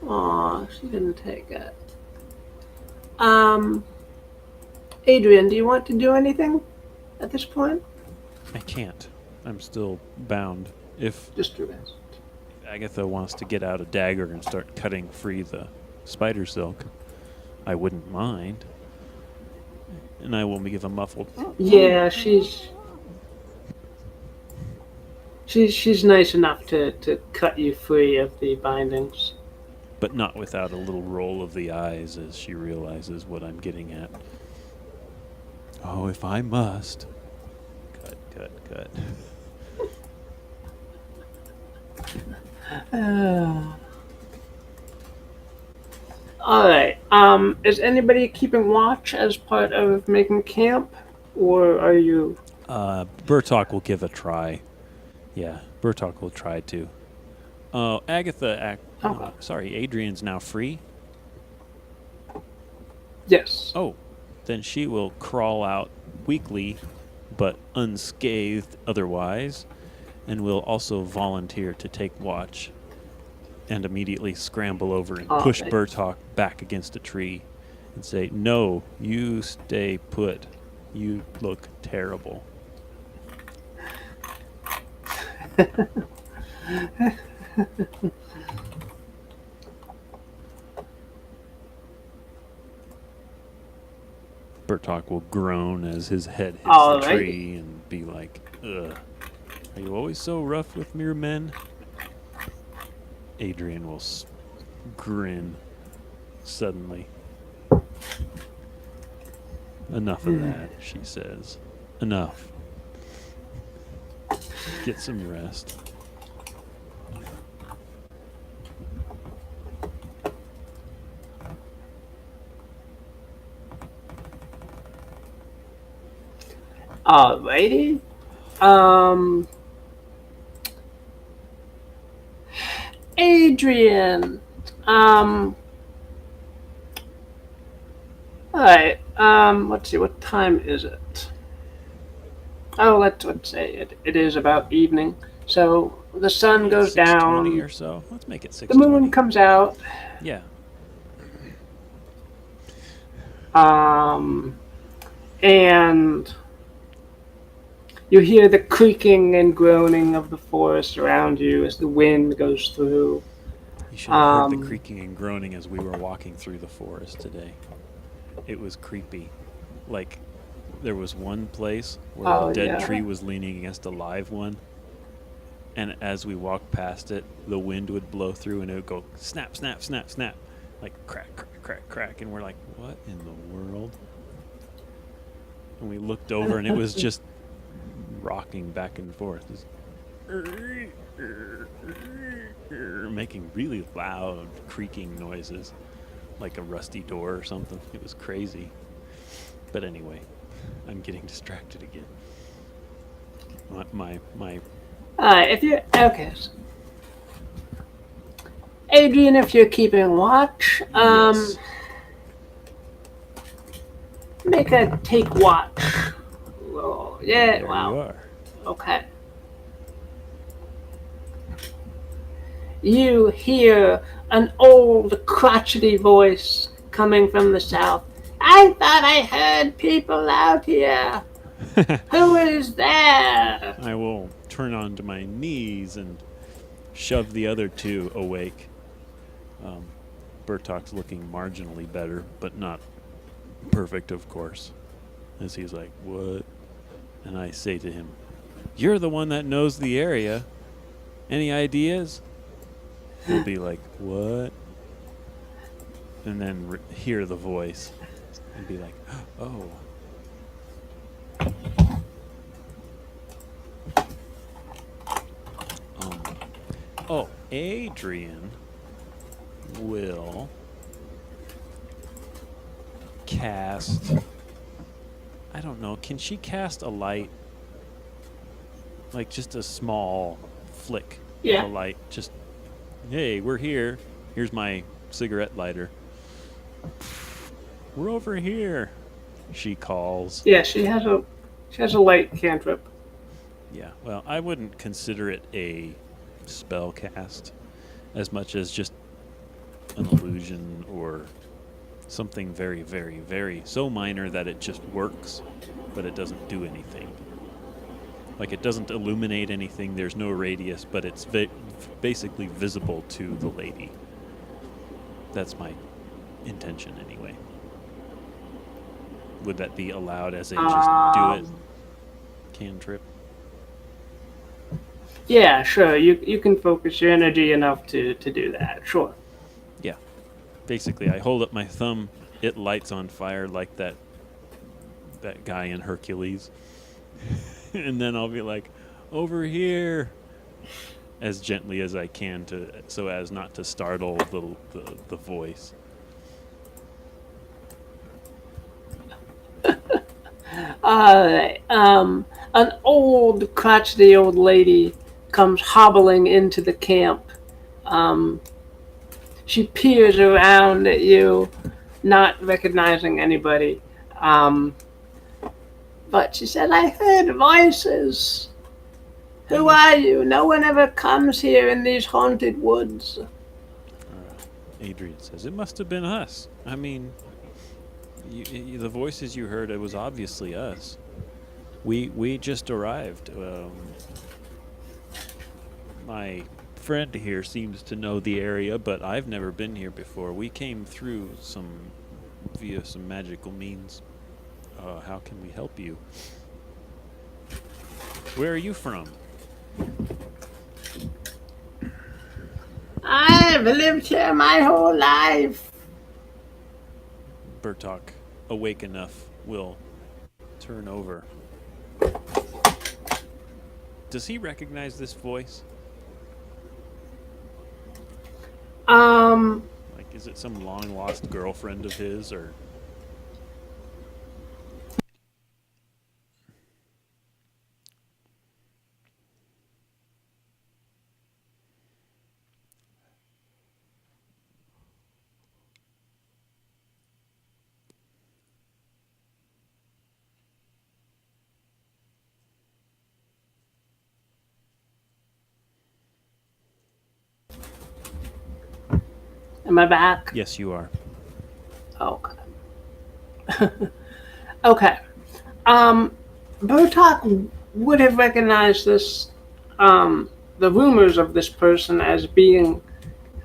S2: Aw, she didn't take it. Adrian, do you want to do anything at this point?
S1: I can't. I'm still bound. If
S2: Just your best.
S1: Agatha wants to get out a dagger and start cutting free the spider silk, I wouldn't mind. And I will give a muffled.
S2: Yeah, she's nice enough to cut you free of the bindings.
S1: But not without a little roll of the eyes as she realizes what I'm getting at. Oh, if I must. Cut.
S2: All right. Is anybody keeping watch as part of making camp, or are you?
S1: Bertok will give a try. Yeah, Bertok will try to. Agatha, sorry, Adrian's now free.
S2: Yes.
S1: Oh, then she will crawl out weakly, but unscathed otherwise, and will also volunteer to take watch and immediately scramble over and push
S2: right.
S1: Bertok back against a tree and say, "No, you stay put. You look terrible." Bertok will groan as his head hits the tree and be like, "Ugh, are you always so rough with mere men?" Adrian will grin suddenly. "Enough of that," she says. "Enough. Get some rest."
S2: Alrighty. Adrian. Alright. Let's see. What time is it? Oh, let's say it is about evening. So the sun goes
S1: 6:20
S2: down.
S1: or so. Let's make it 6:20.
S2: The moon comes out.
S1: Yeah.
S2: And you hear the creaking and groaning of the forest around you as the wind goes through.
S1: You should have heard the creaking and groaning as we were walking through the forest today. It was creepy. Like, there was one place where a dead tree was leaning against a live one. And as we walked past it, the wind would blow through and it would go snap, snap, snap, snap. Like crack, crack, crack, crack. And we're like, what in the world? And we looked over and it was just rocking back and forth. Making really loud creaking noises. Like a rusty door or something. It was crazy. But anyway, I'm getting distracted again. My
S2: if you're okay, Adrian, if you're keeping watch,
S1: yes.
S2: make a take watch Yeah,
S1: There you
S2: wow.
S1: are.
S2: Okay. You hear an old, crotchety voice coming from the south. I thought I heard people out here. Who is there?
S1: I will turn onto my knees and shove the other two awake. Bertok's looking marginally better, but not perfect, of course. As he's like, "What?" And I say to him, "You're the one that knows the area. Any ideas?" He'll be like, "What?" And then hear the voice and be like, "Oh." Um, oh, Adrian will cast. I don't know. Can she cast a light? Like just a small flick
S2: Yeah.
S1: of a light. Just, hey, we're here. Here's my cigarette lighter. We're over here, she calls.
S2: Yeah, she has a light cantrip.
S1: Yeah, well, I wouldn't consider it a spell cast as much as just an illusion or something very, very, very so minor that it just works, but it doesn't do anything. Like it doesn't illuminate anything, there's no radius, but it's basically visible to the lady. That's my intention anyway. Would that be allowed as a just do it cantrip?
S2: Yeah, sure. You can focus your energy enough to do that. Sure.
S1: Yeah. Basically, I hold up my thumb, it lights on fire like that guy in Hercules. And then I'll be like, "Over here," as gently as I can so as not to startle the voice.
S2: An old, crotchety old lady comes hobbling into the camp. Um, she peers around at you, not recognizing anybody. Um, but she said, I heard voices. Who are you? No one ever comes here in these haunted woods.
S1: Adrian says, "It must have been us. I mean, the voices you heard, it was obviously us. We just arrived. My friend here seems to know the area, but I've never been here before. We came through via some magical means. How can we help you? Where are you from?"
S2: I've lived here my whole life.
S1: Bertok, awake enough, will turn over. Does he recognize this voice? Like, is it some long-lost girlfriend of his, or...
S2: Am I back?
S1: Yes, you are.
S2: Okay. Okay. Bertok would have recognized the rumors of this person as being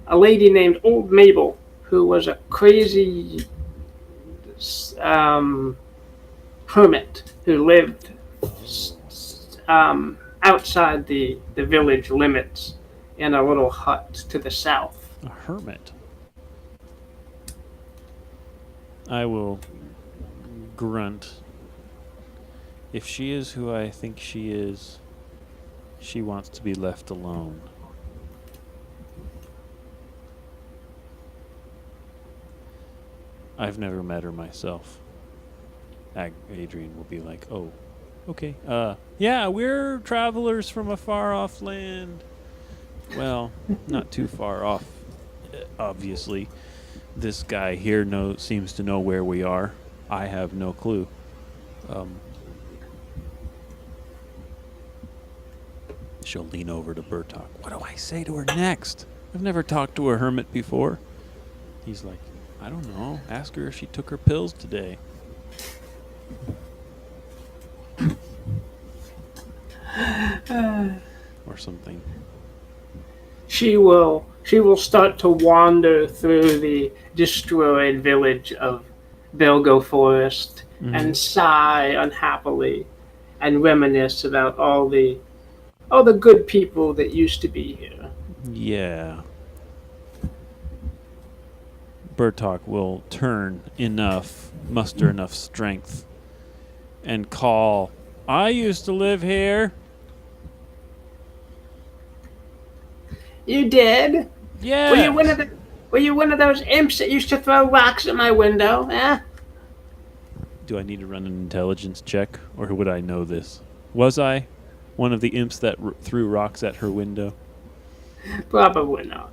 S2: a lady named Old Mabel, who was a crazy hermit who lived outside the village limits in a little hut to the south.
S1: A hermit. I will grunt. If she is who I think she is, she wants to be left alone. I've never met her myself. Adrian will be like, "Oh, okay. Yeah, we're travelers from a far-off land." Well, not too far off, obviously. This guy here seems to know where we are. I have no clue. She'll lean over to Bertok. What do I say to her next? I've never talked to a hermit before. He's like, I don't know. Ask her if she took her pills today. Or something.
S2: She will start to wander through the destroyed village of Belgo Forest and sigh unhappily and reminisce about all the good people that used to be here.
S1: Yeah. Bertok will muster enough strength, and call, I used to live here.
S2: You did?
S1: Yeah.
S2: Were you one of those imps that used to throw rocks at my window? Eh?
S1: Do I need to run an intelligence check, or would I know this? Was I one of the imps that threw rocks at her window?
S2: Probably not.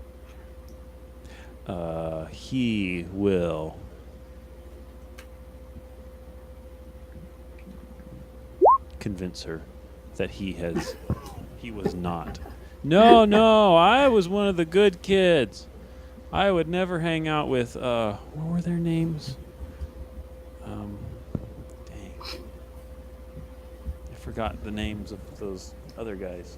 S1: He will convince her that he was not. No, I was one of the good kids. I would never hang out with, what were their names? Dang. I forgot the names of those other guys.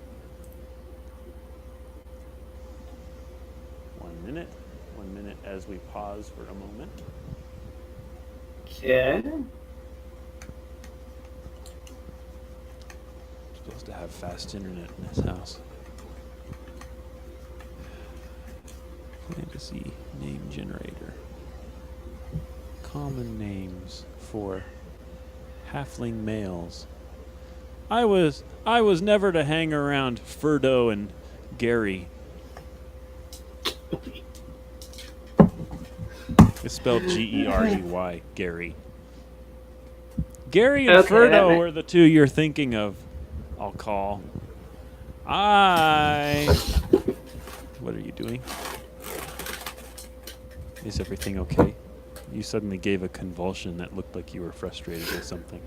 S1: 1 minute as we pause for a moment.
S2: Okay.
S1: Supposed to have fast internet in this house. Fantasy name generator. Common names for halfling males. I was never to hang around Ferdo and Gary. It's spelled Gerey, Gary. Gary and
S2: Okay,
S1: Ferdo were the two you're thinking of. I'll call. What are you doing? Is everything okay? You suddenly gave a convulsion that looked like you were frustrated with something.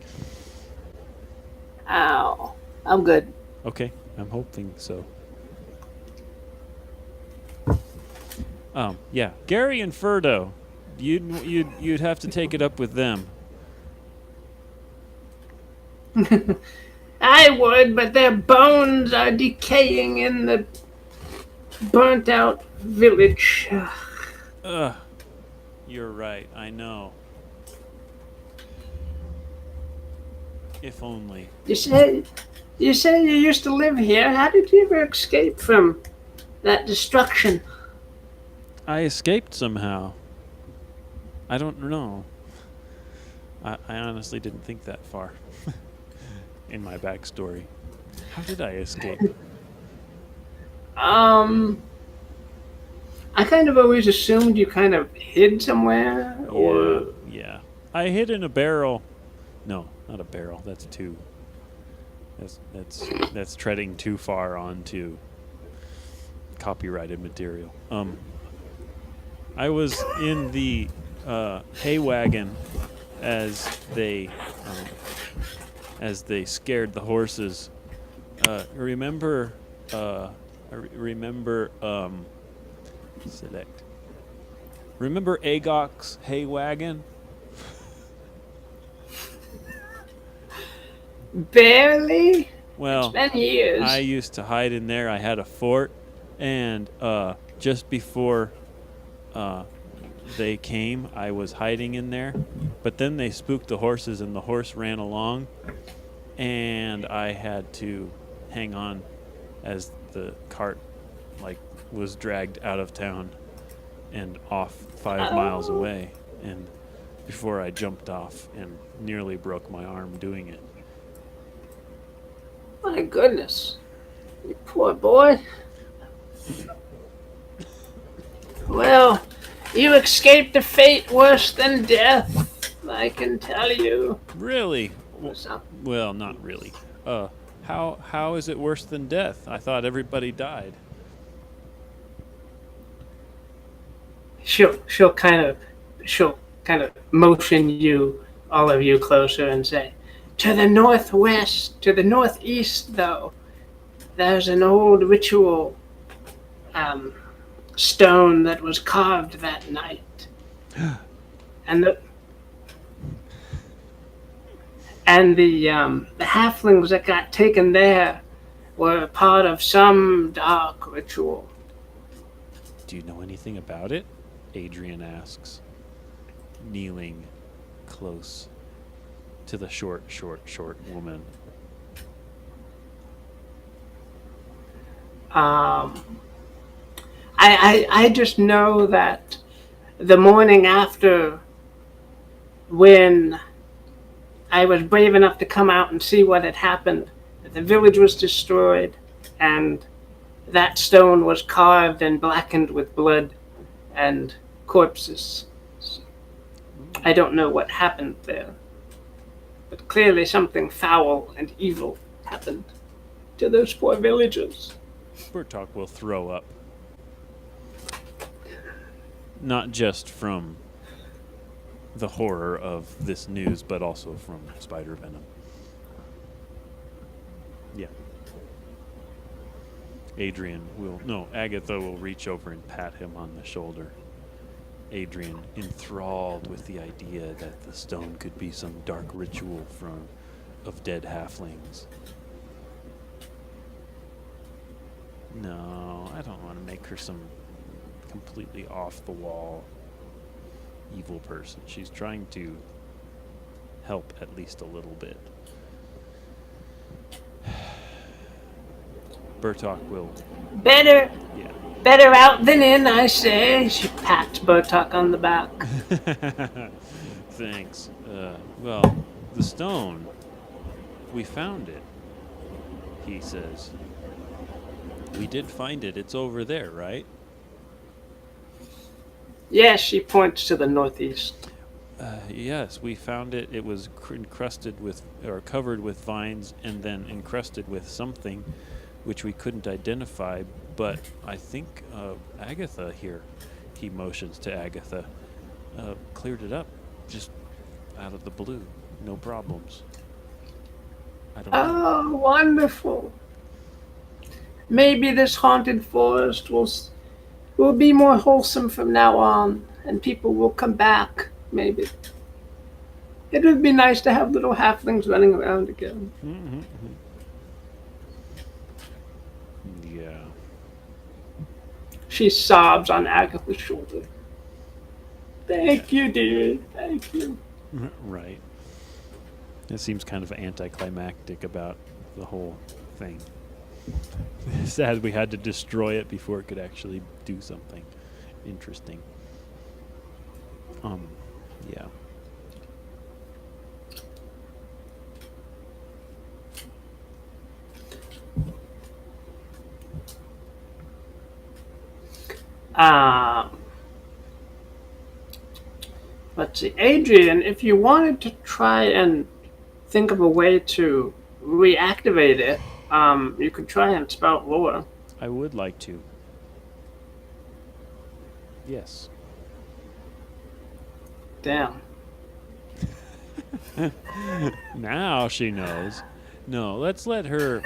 S2: Ow. I'm good.
S1: Okay, I'm hoping so. Yeah, Gary and Ferdo. You'd have to take it up with them.
S2: I would, but their bones are decaying in the burnt out village.
S1: You're right, I know. If only.
S2: You say you used to live here. How did you ever escape from that destruction?
S1: I escaped somehow. I don't know. I honestly didn't think that far in my backstory. How did I escape?
S2: I kind of always assumed you kind of hid somewhere, or
S1: Yeah. I hid in a barrel. No, not a barrel. That's too. That's treading too far onto copyrighted material. I was in the hay wagon as they scared the horses. Remember select. Remember Agok's hay wagon?
S2: barely.
S1: Well,
S2: It's been years.
S1: I used to hide in there. I had a fort, and just before they came, I was hiding in there. But then they spooked the horses, and the horse ran along, and I had to hang on as the cart was dragged out of town and off 5 miles away, and before I jumped off and nearly broke my arm doing it.
S2: My goodness, you poor boy. Well, you escaped a fate worse than death, I can tell you.
S1: Really? Well, not really. How is it worse than death? I thought everybody died.
S2: She'll kind of motion all of you closer and say, to the northwest, to the northeast though, there's an old ritual um, stone that was carved that night, and the halflings that got taken there were part of some dark ritual.
S1: Do you know anything about it? Adrian asks, kneeling close to the short woman.
S2: Um, I just know that the morning after, when I was brave enough to come out and see what had happened, the village was destroyed, and that stone was carved and blackened with blood and corpses. I don't know what happened there, but clearly something foul and evil happened to those poor villagers.
S1: Bertok will throw up. Not just from the horror of this news, but also from spider venom. Yeah. Agatha will reach over and pat him on the shoulder. Adrian, enthralled with the idea that the stone could be some dark ritual of dead halflings. No, I don't want to make her some completely off-the-wall evil person. She's trying to help at least a little bit. Bertok will...
S2: Better
S1: Yeah.
S2: Better out than in, I say. She pats Bertok on the back.
S1: Thanks. Well, the stone, we found it, he says. We did find it. It's over there, right?
S2: Yes, she points to the northeast.
S1: Yes, we found it. It was encrusted with, or covered with vines, and then encrusted with something which we couldn't identify. But I think Agatha here, he motions to Agatha, cleared it up just out of the blue. No problems. I don't know.
S2: Oh, wonderful. Maybe this haunted forest will be more wholesome from now on, and people will come back, maybe. It would be nice to have little halflings running around again.
S1: Mm-hmm. Yeah.
S2: She sobs on Agatha's shoulder. Thank you, dear. Thank you.
S1: Right. It seems kind of anticlimactic about the whole thing. Sad we had to destroy it before it could actually do something interesting. Yeah.
S2: Let's see. Adrian, if you wanted to try and think of a way to reactivate it, you could try and spout lore.
S1: I would like to. Yes.
S2: Damn.
S1: Now she knows. No, let's let her.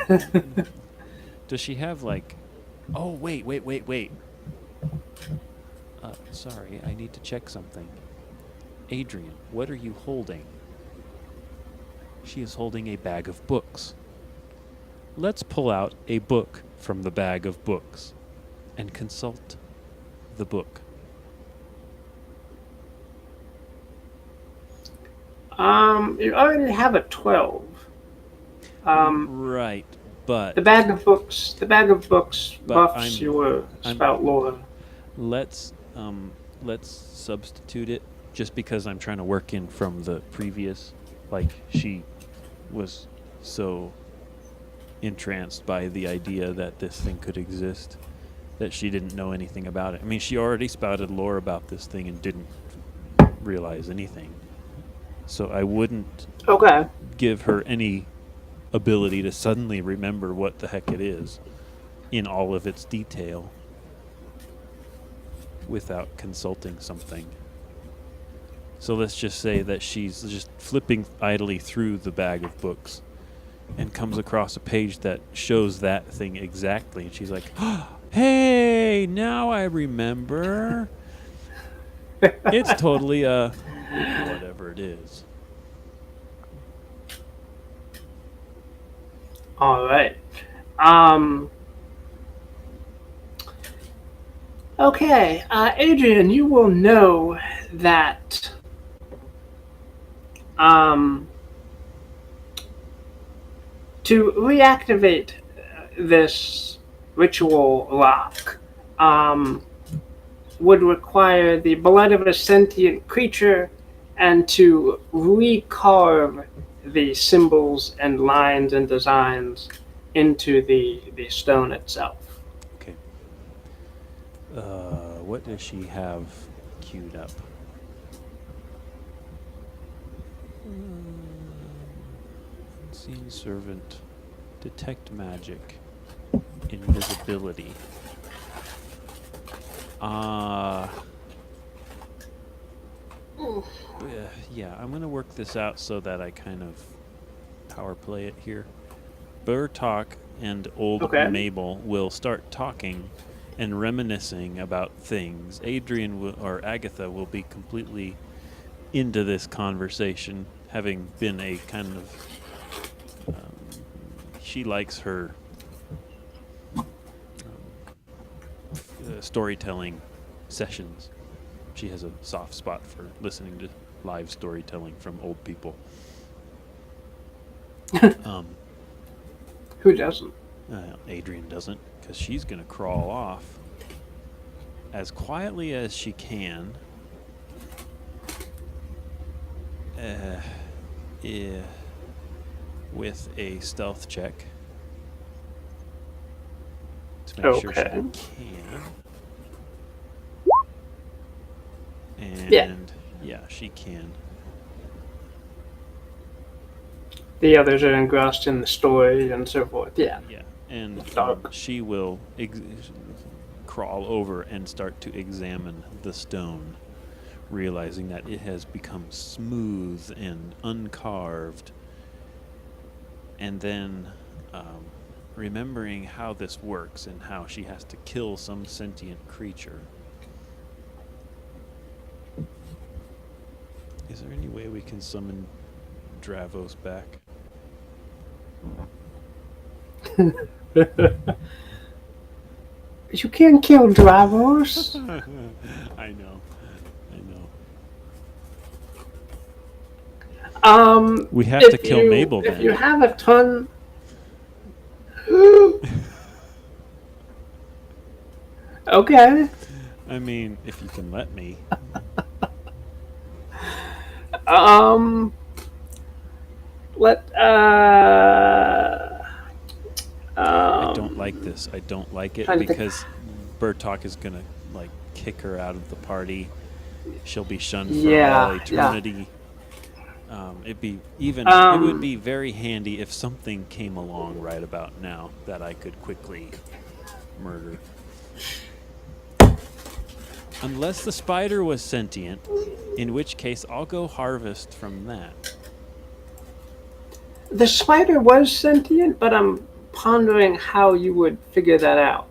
S1: Does she have like... Oh, wait. Sorry, I need to check something. Adrian, what are you holding? She is holding a bag of books. Let's pull out a book from the bag of books and consult the book.
S2: You already have a 12.
S1: Right, but
S2: The bag of books
S1: But
S2: buffs your spout lore.
S1: let's substitute it just because I'm trying to work in from the previous, like she was so entranced by the idea that this thing could exist that she didn't know anything about it. I mean, she already spouted lore about this thing and didn't realize anything. So I wouldn't
S2: Okay.
S1: give her any ability to suddenly remember what the heck it is in all of its detail without consulting something. So let's just say that she's just flipping idly through the bag of books and comes across a page that shows that thing exactly. And she's like, hey, now I remember. It's totally a whatever it is.
S2: All right. Um, okay, Adrian, you will know that um, to reactivate this ritual lock would require the blood of a sentient creature and to recarve the symbols and lines and designs into the stone itself.
S1: Okay. What does she have queued up? Unseen servant. Detect magic. Invisibility. Yeah, I'm going to work this out so that I kind of power play it here. Bertok and old Mabel will start talking and reminiscing about things. Adrian or Agatha will be completely into this conversation, having been a kind of... she likes her storytelling sessions. She has a soft spot for listening to live storytelling from old people.
S2: Who doesn't?
S1: Adrian doesn't, because she's going to crawl off as quietly as she can. With a stealth check to make sure she can. And yeah, she can.
S2: The others are engrossed in the story and so forth. Yeah.
S1: Yeah, and she will crawl over and start to examine the stone, realizing that it has become smooth and uncarved. And then remembering how this works and how she has to kill some sentient creature. Is there any way we can summon Dravos back?
S2: You can't kill Dravos.
S1: I know. We have to kill Mabel then.
S2: If you have a ton... Okay.
S1: I mean, if you can let me. I don't like this. I don't like it because Bertok is gonna like kick her out of the party. She'll be shunned for all eternity. It would be very handy if something came along right about now that I could quickly murder. Unless the spider was sentient, in which case I'll go harvest from that.
S2: The spider was sentient, but I'm pondering how you would figure that out.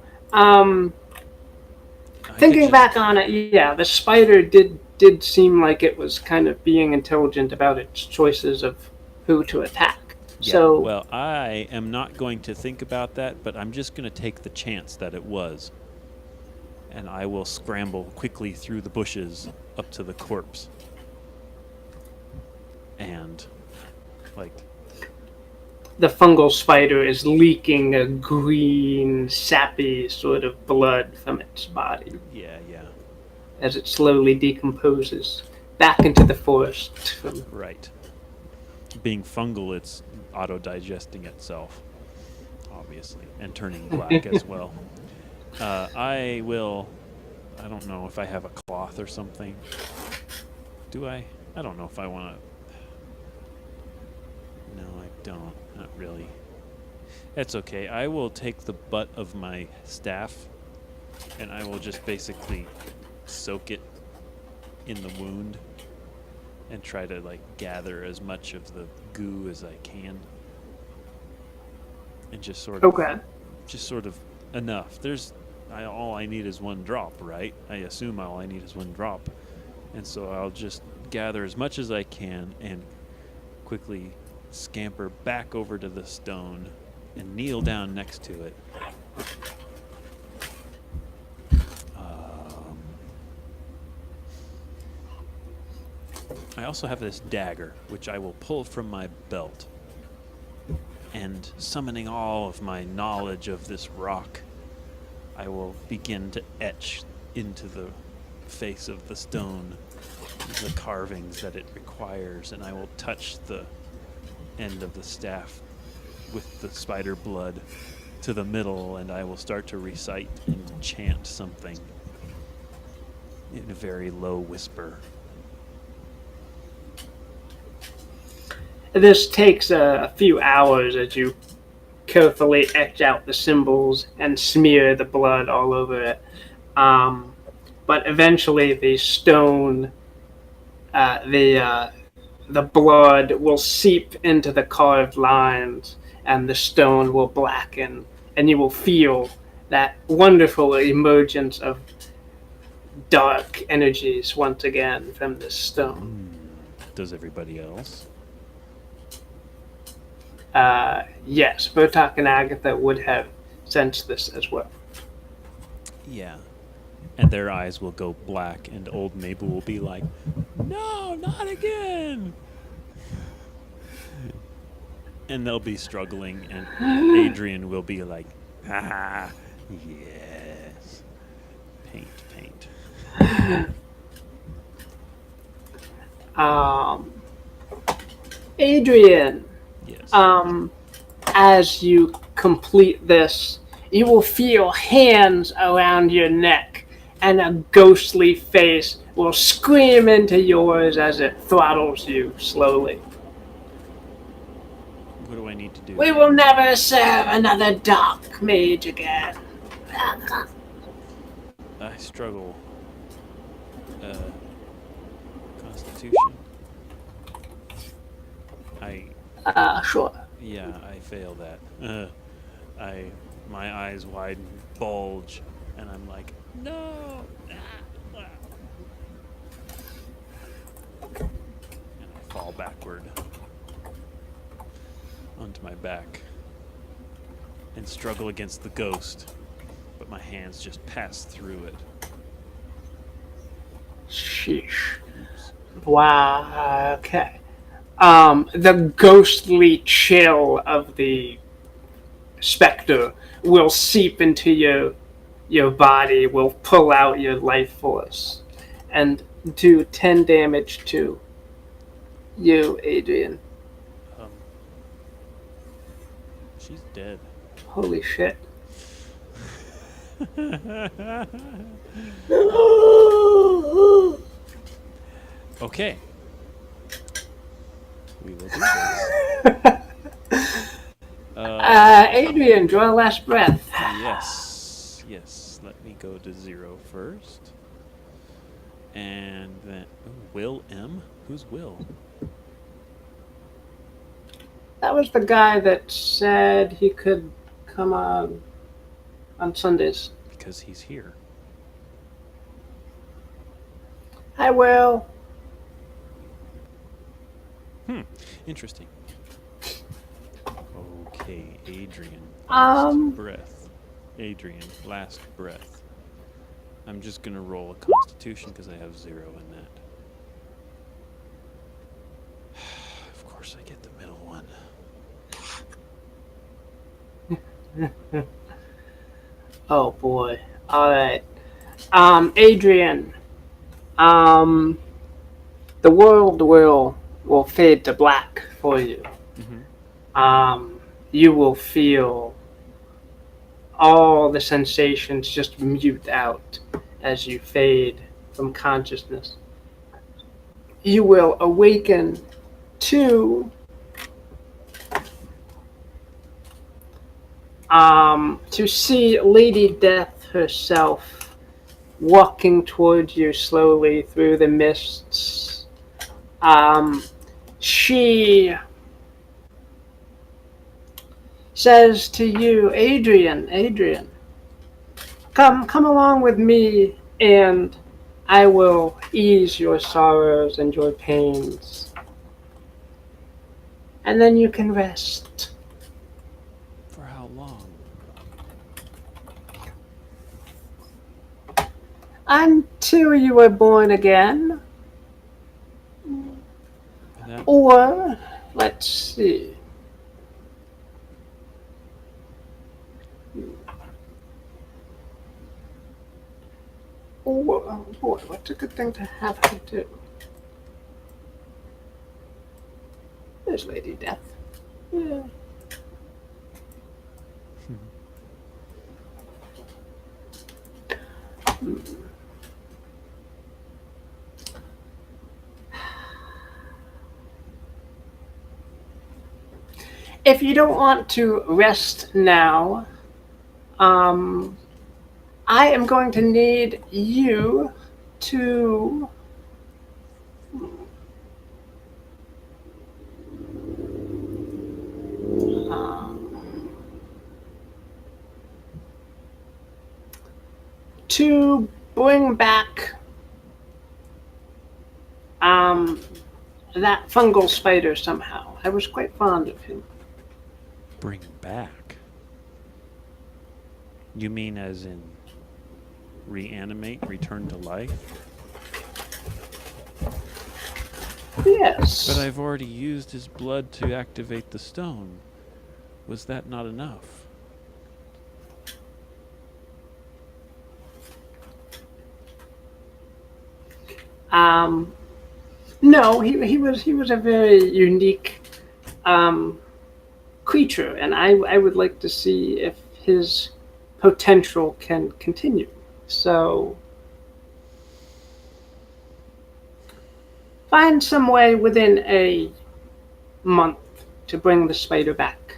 S2: Thinking back on it, yeah, the spider did seem like it was kind of being intelligent about its choices of who to attack.
S1: Yeah,
S2: so,
S1: well, I am not going to think about that, but I'm just going to take the chance that it was. And I will scramble quickly through the bushes up to the corpse. And, like...
S2: the fungal spider is leaking a green, sappy sort of blood from its body.
S1: Yeah.
S2: As it slowly decomposes back into the forest.
S1: Right. Being fungal, it's auto-digesting itself, obviously, and turning black as well. I don't know if I have a cloth or something. Do I? I don't know if I want to... No, I don't. Not really. That's okay. I will take the butt of my staff, and I will just basically soak it in the wound and try to, like, gather as much of the goo as I can. and just sort
S2: Okay.
S1: of enough. All I need is one drop, right? I assume all I need is one drop, and so I'll just gather as much as I can and quickly scamper back over to the stone and kneel down next to it. I also have this dagger, which I will pull from my belt, and summoning all of my knowledge of this rock, I will begin to etch into the face of the stone the carvings that it requires, and I will touch the end of the staff with the spider blood to the middle, and I will start to recite and chant something in a very low whisper.
S2: This takes a few hours as you carefully etch out the symbols and smear the blood all over it. But eventually, the stone, the blood will seep into the carved lines, and the stone will blacken, and you will feel that wonderful emergence of dark energies once again from this stone.
S1: Does everybody else?
S2: Yes, Bertok and Agatha would have sensed this as well.
S1: Yeah. And their eyes will go black, and old Mabel will be like, "No, not again!" And they'll be struggling, and Adrian will be like, "Ah, yes. Paint.
S2: Adrian,
S1: Yes.
S2: as you complete this, you will feel hands around your neck, and a ghostly face will scream into yours as it throttles you slowly.
S1: What do I need to do?
S2: We will never serve another dark mage again.
S1: I struggle. Constitution.
S2: Sure.
S1: Yeah, I fail that. My eyes widen, bulge, and I'm like, no! And I fall backward onto my back and struggle against the ghost, but my hands just pass through it.
S2: Sheesh. Wow. Okay. The ghostly chill of the specter will seep into your body, will pull out your life force, and do 10 damage to you, Adrian.
S1: She's dead.
S2: Holy shit.
S1: Okay. We will do this.
S2: Adrian, draw a last breath.
S1: Yes. Let me go to 0 first. And then, Will M? Who's Will?
S2: That was the guy that said he could come on Sundays.
S1: Because he's here.
S2: I will.
S1: Interesting. Okay, Adrian. Breath. Adrian, last breath. I'm just gonna roll a Constitution because I have 0 in that. Of course, I get the middle one.
S2: Oh boy. All right. Adrian. The world will fade to black for you. You will feel all the sensations just mute out as you fade from consciousness. You will awaken to see Lady Death herself walking towards you slowly through the mists. says to you, Adrian, come along with me, and I will ease your sorrows and your pains, and then you can rest
S1: For how long?
S2: until you are born again.
S1: That
S2: Or, let's see. Oh boy, what's a good thing to have her do? There's Lady Death. Yeah. If you don't want to rest now, um, I am going to need you to um, to bring back um, that fungal spider somehow. I was quite fond of him.
S1: bring back. You mean as in reanimate, return to life?
S2: Yes.
S1: But I've already used his blood to activate the stone. Was that not enough?
S2: Um, no, he was a very unique um, creature, and I would like to see if his potential can continue. So find some way within a month to bring the spider back.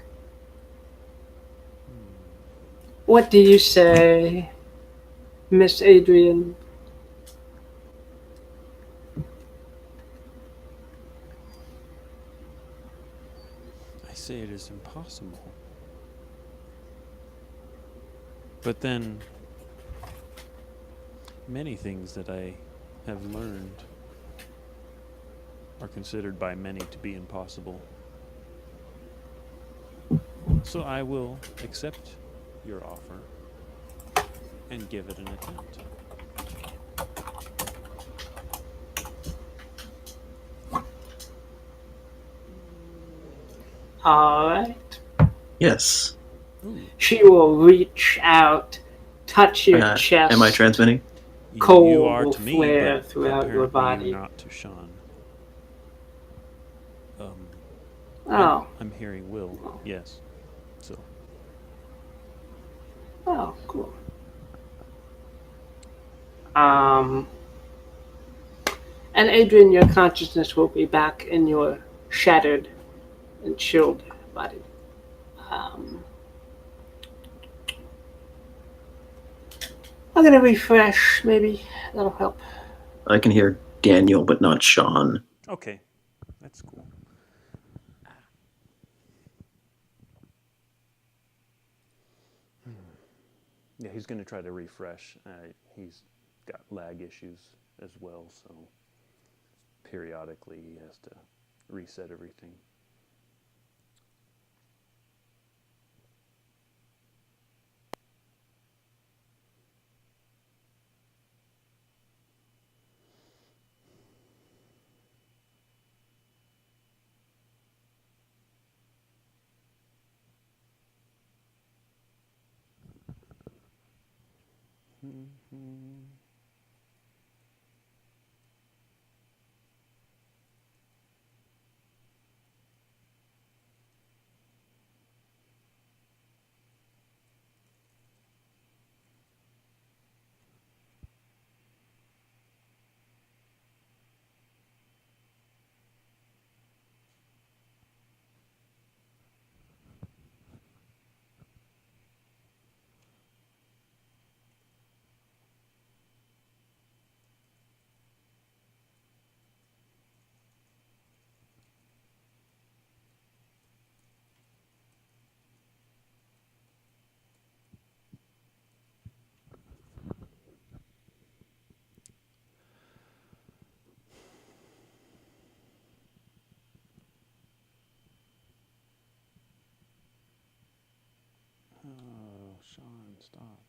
S2: What do you say, Miss Adrian?
S1: I say it is impossible. But then, many things that I have learned are considered by many to be impossible. So I will accept your offer and give it an attempt.
S2: All right.
S3: Yes.
S1: Ooh.
S2: She will reach out, touch your
S3: Am I
S2: chest.
S3: transmitting?
S1: You
S2: Cold
S1: are
S2: will
S1: to me,
S2: flare
S1: but
S2: throughout your
S1: apparently you're
S2: body.
S1: not to Sean.
S2: Oh,
S1: I'm hearing Will. Yes. So
S2: oh, cool. Um, and Adrian, your consciousness will be back in your shattered and chilled body. Um, I'm gonna refresh. Maybe that'll help.
S3: I can hear Daniel, but not Sean.
S1: okay, that's cool. Yeah, he's going to try to refresh. He's got lag issues as well, so periodically he has to reset everything. stop.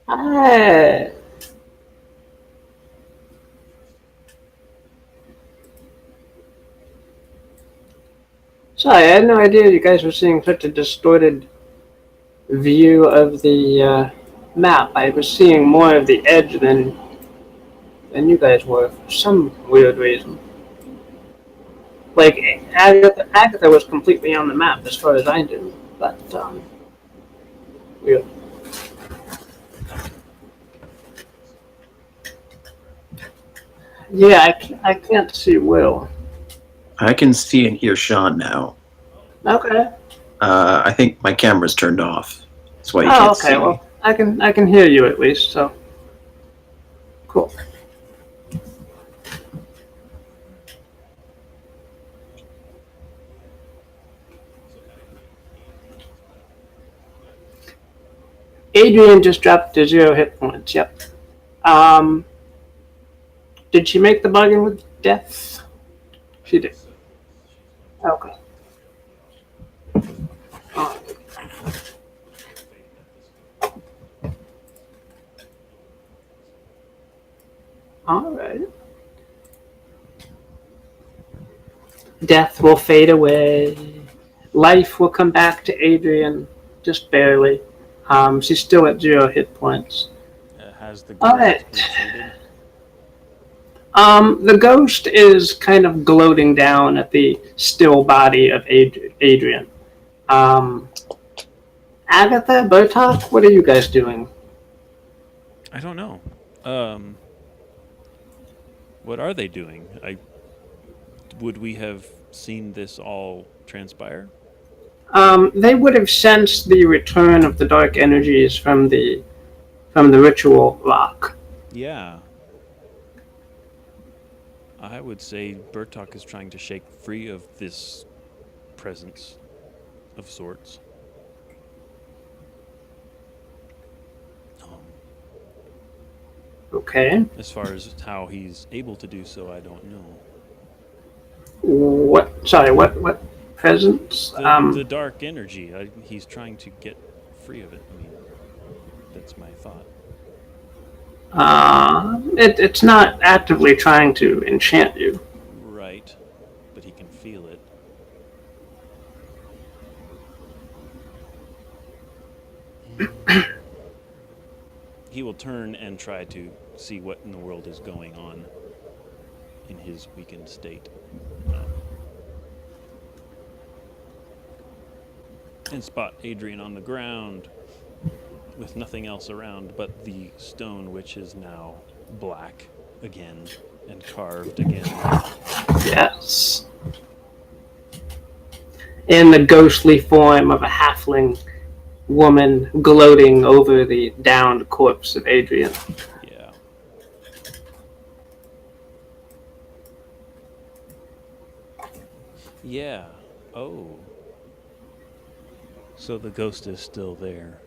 S2: Hi. Sorry, I had no idea you guys were seeing such a distorted view of the map. I was seeing more of the edge than you guys were for some weird reason. Like Agatha was completely on the map as far as I knew, but weird. Yeah, I can't see Will.
S3: I can see and hear Sean now.
S2: Okay.
S3: I think my camera's turned off. That's why you
S2: Oh,
S3: can't
S2: okay.
S3: see me.
S2: Well, I can hear you at least. So cool. Adrian just dropped to 0 hit points. Yep. Um, did she make the bargain with death? She did. Okay. Oh, all right. Death will fade away. Life will come back to Adrian, just barely. She's still at 0 hit points.
S1: Has the
S2: All
S1: ghost
S2: right.
S1: retreated?
S2: The ghost is kind of gloating down at the still body of Adrian. Um, Agatha, Bertok, what are you guys doing?
S1: I don't know. Um, what are they doing? Would we have seen this all transpire?
S2: They would have sensed the return of the dark energies from the ritual rock.
S1: Yeah. I would say Bertok is trying to shake free of this presence of sorts. Um,
S2: Okay.
S1: as far as how he's able to do so, I don't know.
S2: What? Sorry. What presence?
S1: The dark energy. He's trying to get free of it. I mean, that's my thought.
S2: It's not actively trying to enchant you.
S1: Right, but he can feel it. He will turn and try to see what in the world is going on in his weakened state. And spot Adrian on the ground with nothing else around but the stone, which is now black again and carved again.
S2: Yes. In the ghostly form of a halfling woman gloating over the downed corpse of Adrian.
S1: Yeah. Yeah. Oh. So the ghost is still there.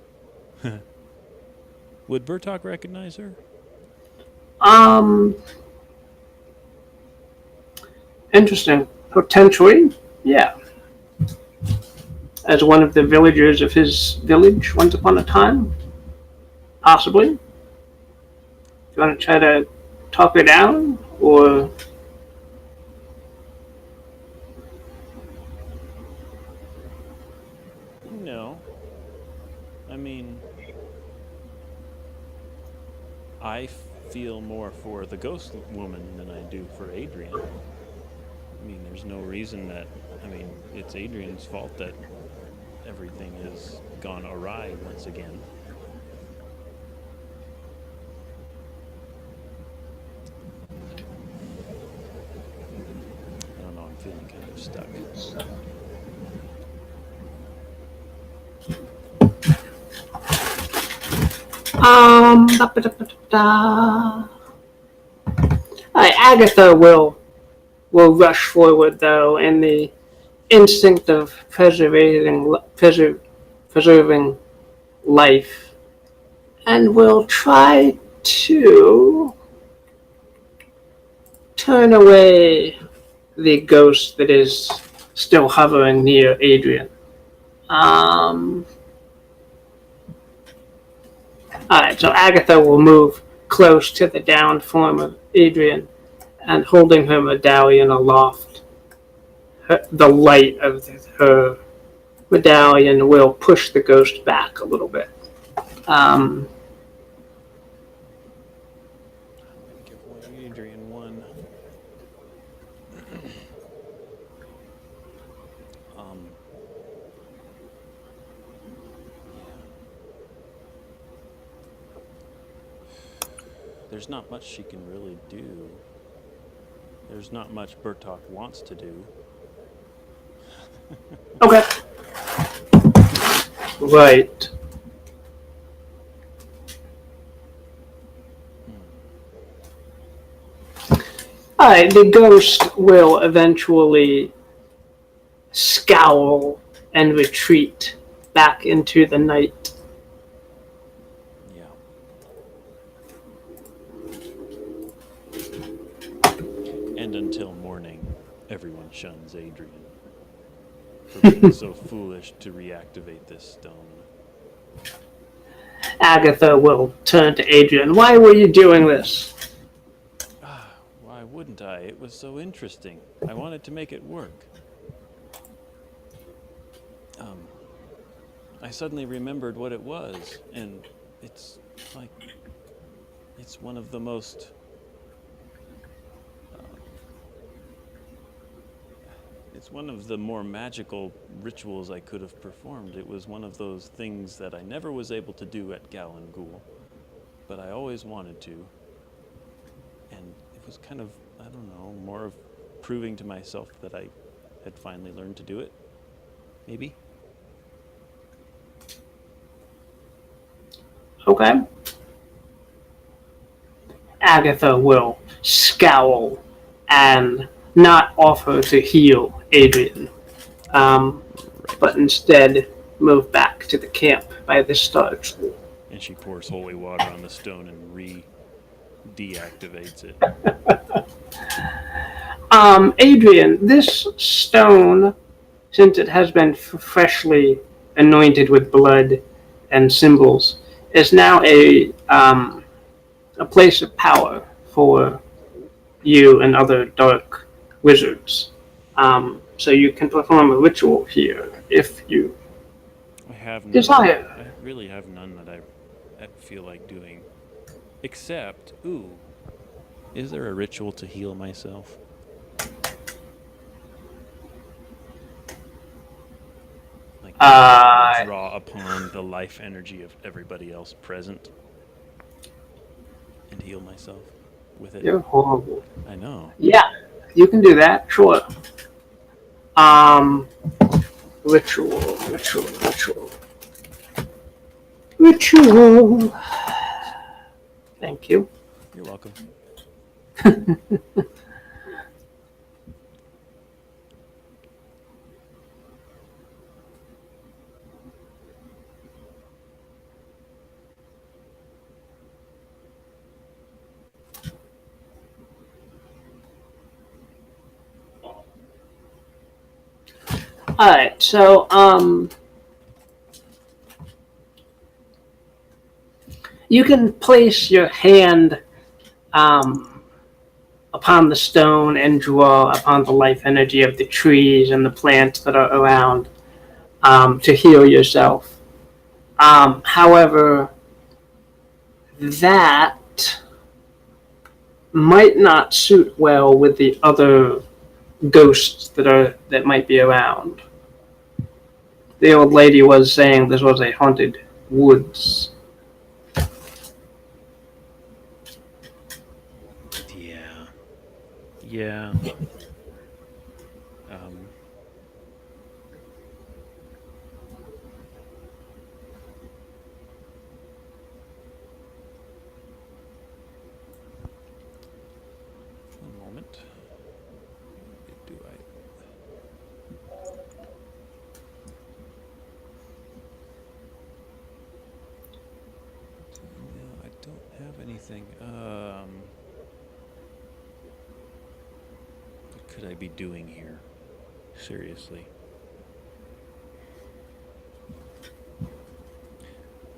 S1: Would Bertok recognize her?
S2: Um, Interesting. Potentially, yeah. As one of the villagers of his village once upon a time, possibly. Do you want to try to talk her down, or
S1: No. I mean, I feel more for the ghost woman than I do for Adrian. I mean, there's no reason that. I mean, it's Adrian's fault that everything has gone awry once again. I don't know, I'm feeling kind of stuck.
S2: Agatha will rush forward though in the instinct of preserving life, and will try to turn away the ghost that is still hovering near Adrian. Alright, so Agatha will move close to the downed form of Adrian and holding her medallion aloft. The light of her medallion will push the ghost back a little bit.
S1: I'm gonna give Adrian one. Yeah. There's not much she can really do. There's not much Bertok wants to do.
S2: Okay. Right. Alright, the ghost will eventually scowl and retreat back into the night.
S1: Yeah. And until morning, everyone shuns Adrian for being so foolish to reactivate this stone.
S2: Agatha will turn to Adrian. Why were you doing this?
S1: Why wouldn't I? It was so interesting. I wanted to make it work. I suddenly remembered what it was, and it's like, it's one of the most, it's one of the more magical rituals I could have performed. It was one of those things that I never was able to do at Galen Ghoul, but I always wanted to. And it was kind of, I don't know, more of proving to myself that I had finally learned to do it. Maybe?
S2: Okay. Agatha will scowl and not offer to heal Adrian, but instead move back to the camp by the Starch School.
S1: And she pours holy water on the stone and deactivates it.
S2: Adrian, this stone, since it has been freshly anointed with blood and symbols, is now a place of power for you and other dark wizards. So you can perform a ritual here if you desire.
S1: I really have none that I feel like doing. Except, is there a ritual to heal myself? Like, draw upon the life energy of everybody else present and heal myself? with it.
S2: You're horrible.
S1: I know.
S2: Yeah, you can do that. Sure. Um, ritual, ritual, ritual, ritual. Thank you.
S1: You're welcome.
S2: All right. So, you can place your hand upon the stone and draw upon the life energy of the trees and the plants that are around to heal yourself. However, that might not suit well with the other ghosts that might be around. The old lady was saying this was a haunted woods.
S1: Yeah. Yeah. Um, one moment. Do I? No, I don't have anything. What could I be doing here? Seriously.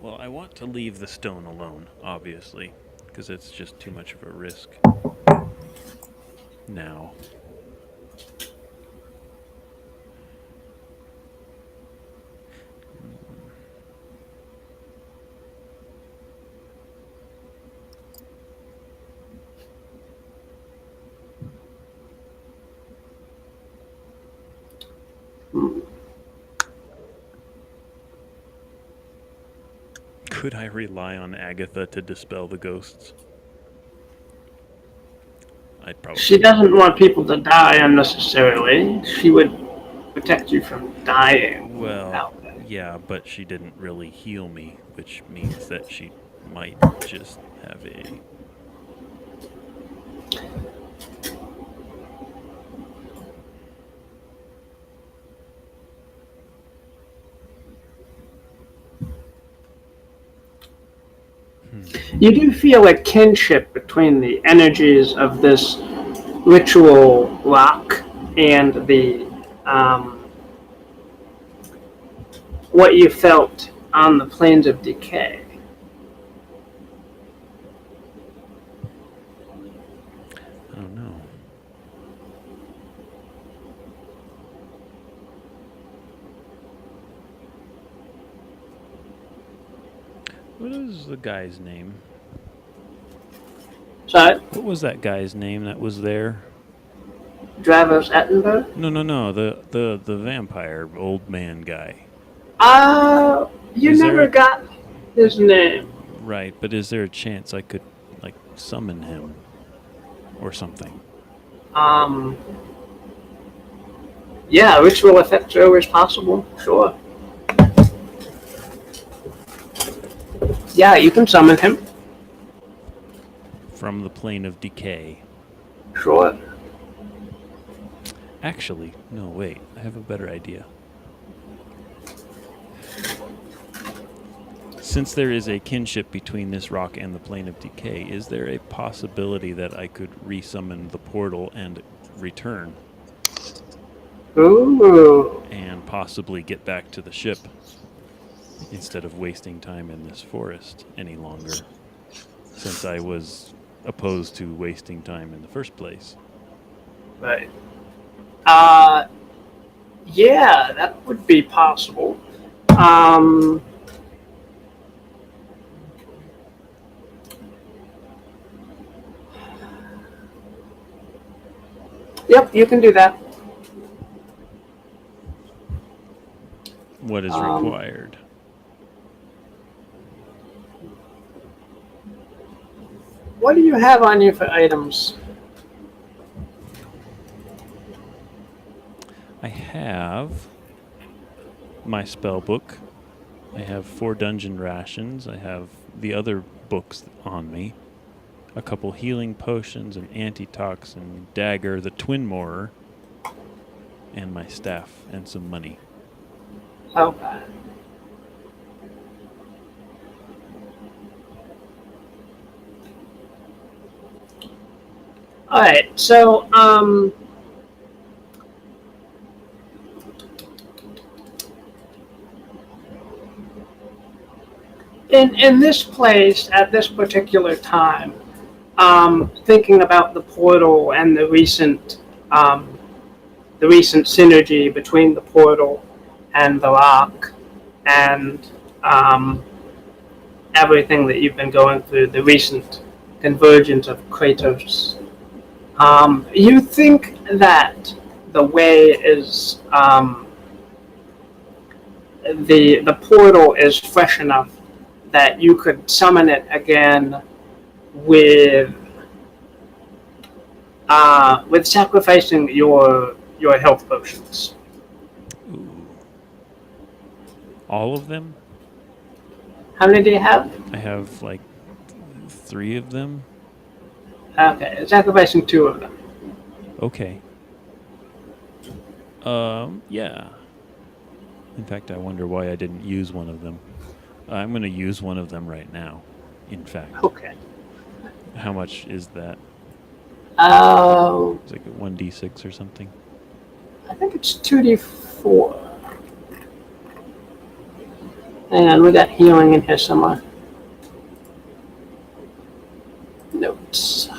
S1: Well, I want to leave the stone alone, obviously, because it's just too much of a risk now. Could I rely on Agatha to dispel the ghosts? I'd probably.
S2: She doesn't want people to die unnecessarily. She would protect you from dying
S1: Well,
S2: out there.
S1: yeah, but she didn't really heal me, which means that she might just have a.
S2: You do feel a kinship between the energies of this ritual rock and the what you felt on the plains of decay.
S1: I don't know. What is the guy's name?
S2: So,
S1: What was that guy's name that was there?
S2: Dravos Ettenberg?
S1: No. The vampire old man guy.
S2: You
S1: Is there
S2: never
S1: a-
S2: got his name.
S1: Right, but is there a chance I could like summon him or something?
S2: Yeah, ritual effects are always possible. Sure. Yeah, you can summon him.
S1: From the plane of decay.
S2: Sure.
S1: Actually, no, wait. I have a better idea. Since there is a kinship between this rock and the plane of decay, is there a possibility that I could resummon the portal and return
S2: Ooh.
S1: and possibly get back to the ship instead of wasting time in this forest any longer, since I was opposed to wasting time in the first place?
S2: Right. Yeah, that would be possible. Yep, you can do that.
S1: What is
S2: Um,
S1: required?
S2: What do you have on you for items?
S1: I have my spell book. I have 4 dungeon rations. I have the other books on me. A couple healing potions, an antitoxin dagger, the twin morer, and my staff, and some money.
S2: Okay. All right. So, in this place at this particular time, thinking about the portal and the recent synergy between the portal and the rock, and everything that you've been going through, the recent convergence of Kratos. You think that the way is the portal is fresh enough that you could summon it again with sacrificing your health potions.
S1: Ooh. All of them?
S2: How many do you have?
S1: I have like 3 of them.
S2: Okay, sacrificing 2 of them.
S1: Okay. Yeah. In fact, I wonder why I didn't use one of them. I'm going to use one of them right now, in fact.
S2: Okay.
S1: How much is that?
S2: Oh,
S1: It's like a 1d6 or something.
S2: I think it's 2d4. Hang on, we got healing in here somewhere. Notes.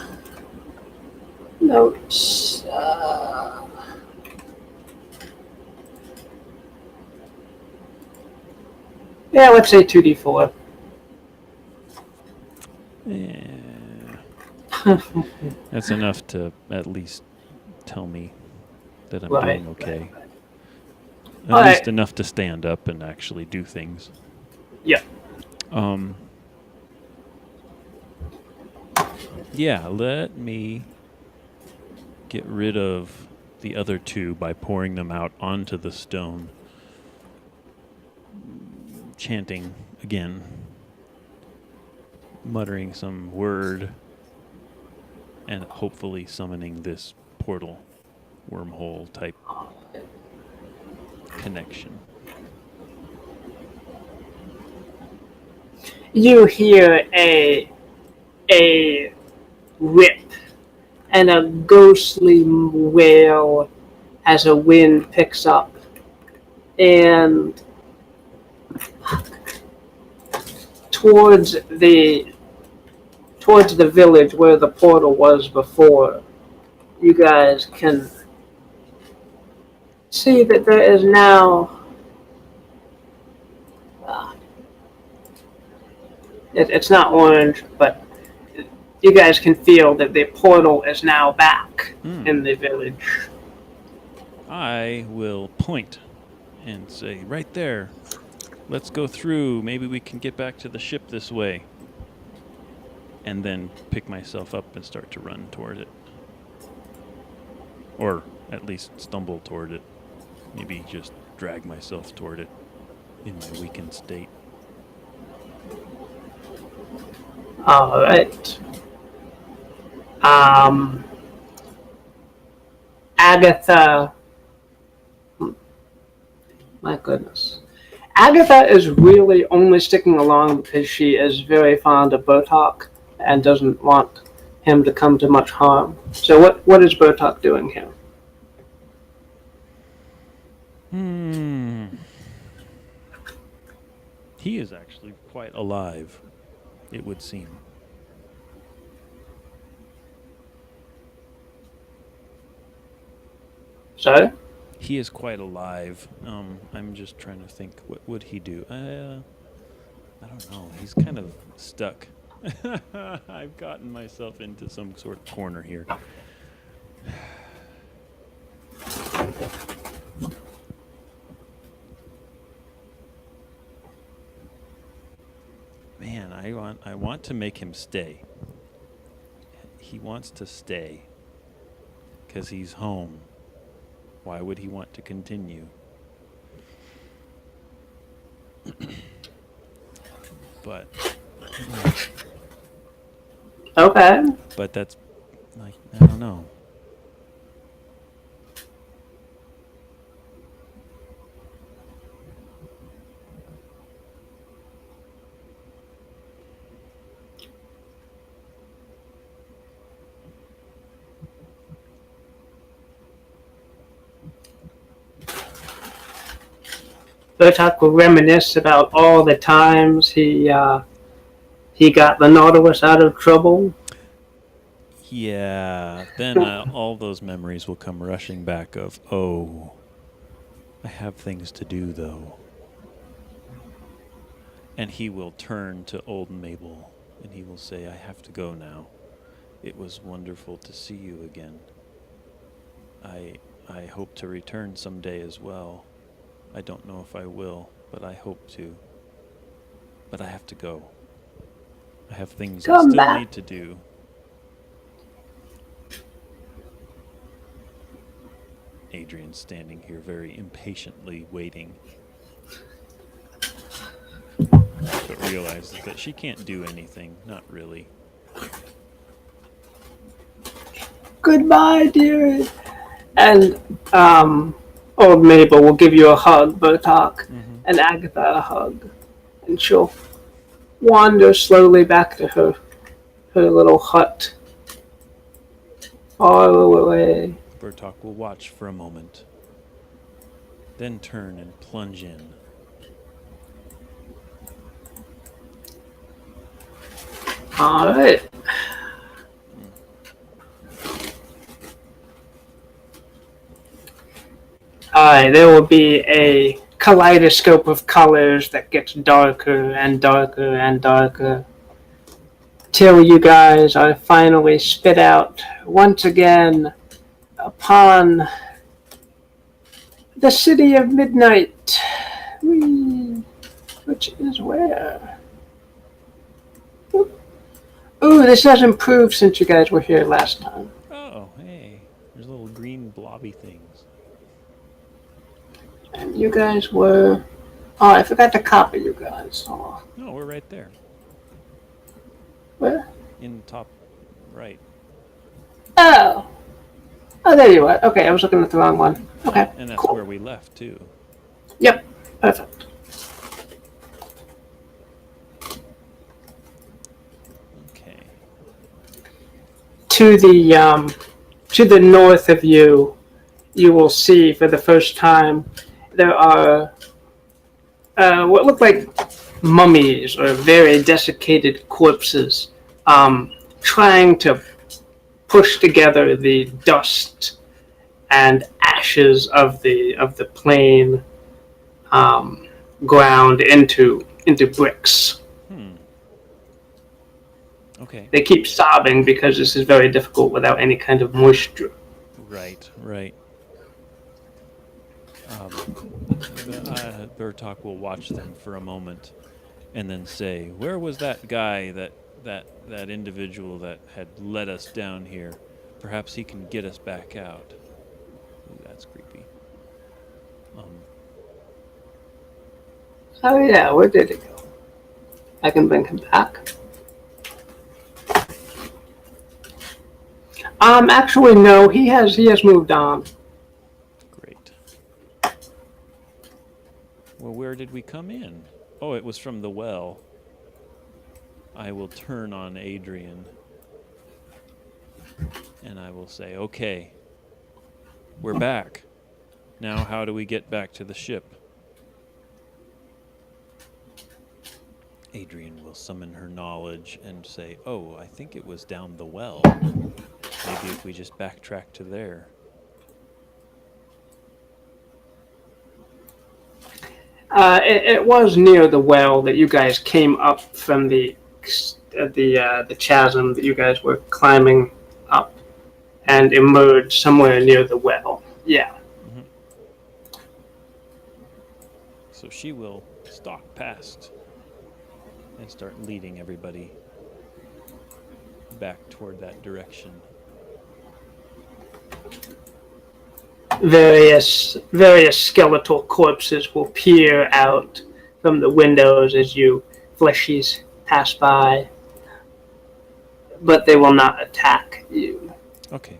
S2: Yeah, let's say 2d4.
S1: Yeah. That's enough to at least tell me that I'm
S2: Right,
S1: doing okay.
S2: right.
S1: At
S2: All
S1: least
S2: right.
S1: enough to stand up and actually do things.
S2: Yeah.
S1: Yeah, let me get rid of the other 2 by pouring them out onto the stone. Chanting again. Muttering some word. And hopefully summoning this portal wormhole type connection.
S2: You hear a rip and a ghostly wail as a wind picks up, and towards the village where the portal was before, you guys can see that there is now it's not orange, but you guys can feel that the portal is now back in the village.
S1: I will point and say, right there, let's go through. Maybe we can get back to the ship this way. And then pick myself up and start to run toward it. Or at least stumble toward it. Maybe just drag myself toward it in my weakened state.
S2: All right. Agatha. My goodness. Agatha is really only sticking along because she is very fond of Bertok and doesn't want him to come to much harm. So what is Bertok doing here?
S1: He is actually quite alive, it would seem.
S2: Sorry?
S1: He is quite alive. I'm just trying to think, what would he do? I don't know. He's kind of stuck. I've gotten myself into some sort of corner here. Man, I want to make him stay. He wants to stay because he's home. Why would he want to continue? But
S2: Okay.
S1: but that's like, I don't know.
S2: Bertok will reminisce about all the times he got the Nautilus out of trouble.
S1: Yeah, then all those memories will come rushing back of, oh, I have things to do though. And he will turn to old Mabel and he will say, I have to go now. It was wonderful to see you again. I hope to return someday as well. I don't know if I will, but I hope to. But I have to go. I have things I
S2: Come
S1: still
S2: back.
S1: need to do. Adrian's standing here very impatiently waiting. But realizes that she can't do anything. Not really.
S2: Goodbye, dearie. And old Mabel will give you a hug, Bertok, and Agatha a hug. And she'll wander slowly back to her little hut far away.
S1: Bertok will watch for a moment, then turn and plunge in.
S2: All right. There will be a kaleidoscope of colors that gets darker and darker and darker till you guys are finally spit out once again upon the city of midnight. Whee! Which is where? Ooh, this has improved since you guys were here last time.
S1: Oh, hey. There's little green blobby things.
S2: And you guys were... Oh, I forgot to copy you guys. Oh.
S1: No, we're right there.
S2: Where?
S1: In the top right.
S2: Oh. Oh, there you are. Okay, I was looking at the wrong one. Okay,
S1: And that's
S2: cool.
S1: where we left, too.
S2: Yep, perfect.
S1: Okay.
S2: To the north of you, you will see for the first time there are what look like mummies or very desiccated corpses trying to push together the dust and ashes of the plain ground into bricks.
S1: Okay.
S2: They keep sobbing because this is very difficult without any kind of moisture.
S1: Right. Bertok will watch them for a moment and then say, where was that guy, that individual that had led us down here? Perhaps he can get us back out. Ooh, that's creepy.
S2: Oh yeah, where did he go? I can bring him back. Actually, no. He has moved on.
S1: Great. Well, where did we come in? Oh, it was from the well. I will turn on Adrian. And I will say, okay, we're back. Now how do we get back to the ship? Adrian will summon her knowledge and say, oh, I think it was down the well. Maybe if we just backtrack to there.
S2: It was near the well that you guys came up from the chasm that you guys were climbing up and emerged somewhere near the well. Yeah.
S1: So she will stalk past and start leading everybody back toward that direction.
S2: Various skeletal corpses will peer out from the windows as you fleshies pass by, but they will not attack you.
S1: Okay.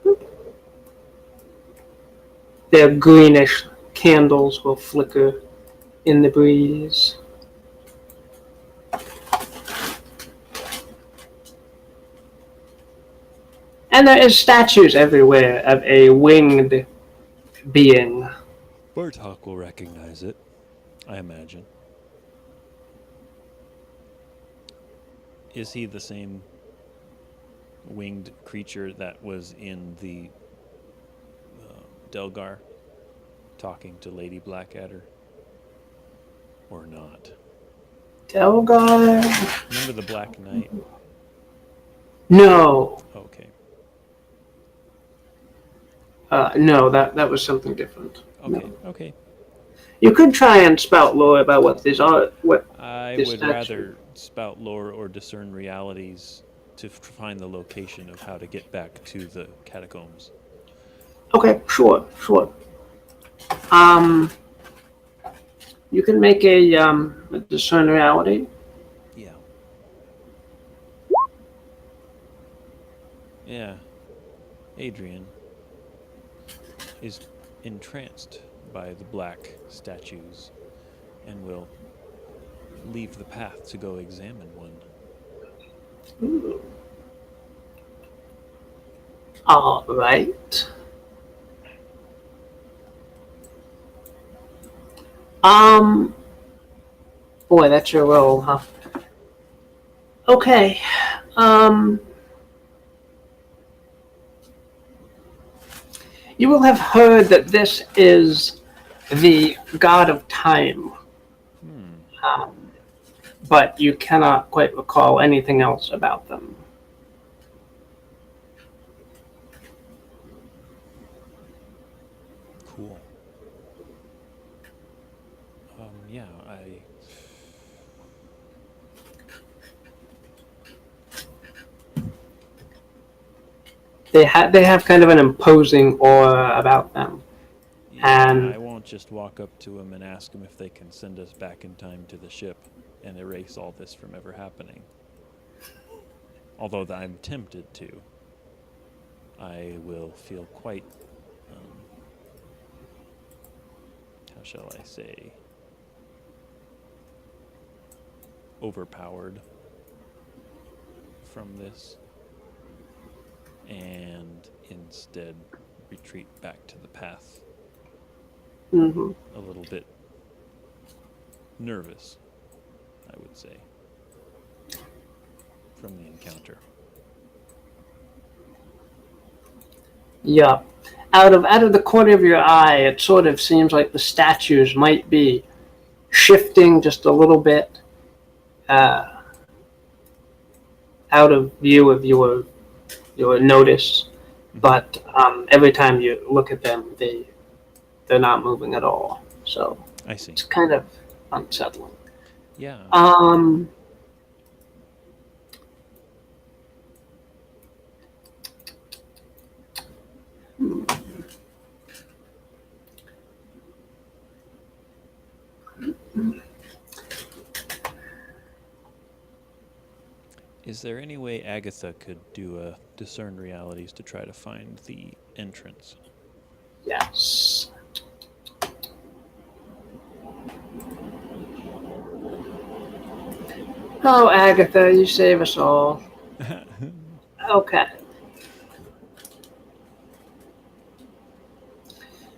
S2: Their greenish candles will flicker in the breeze. And there is statues everywhere of a winged being.
S1: Bertok will recognize it, I imagine. Is he the same winged creature that was in the Delgar talking to Lady Blackadder? Or not?
S2: Delgar?
S1: Remember the Black Knight?
S2: No.
S1: Okay.
S2: No, that was something different.
S1: Okay,
S2: No.
S1: okay.
S2: You could try and spout lore about what these are.
S1: I
S2: This
S1: would
S2: statue.
S1: rather spout lore or discern realities to find the location of how to get back to the catacombs.
S2: Okay, sure. You can make a discern reality.
S1: Yeah. Yeah. Adrian is entranced by the black statues and will leave the path to go examine one.
S2: Ooh. All right. Boy, that's your role, huh? Okay. You will have heard that this is the god of time, but you cannot quite recall anything else about them.
S1: Cool. Yeah,
S2: They have kind of an imposing aura about them. And
S1: I won't just walk up to them and ask them if they can send us back in time to the ship and erase all this from ever happening. Although I'm tempted to. I will feel quite, how shall I say, overpowered from this, and instead retreat back to the path.
S2: mm-hmm.
S1: A little bit nervous, I would say, from the encounter.
S2: Yeah. Out of the corner of your eye, it sort of seems like the statues might be shifting just a little bit out of view of your notice, but every time you look at them, they're not moving at all. So
S1: I see.
S2: it's kind of unsettling.
S1: Yeah. Is there any way Agatha could do a discern realities to try to find the entrance?
S2: Yes. Oh, Agatha, you save us all. Okay.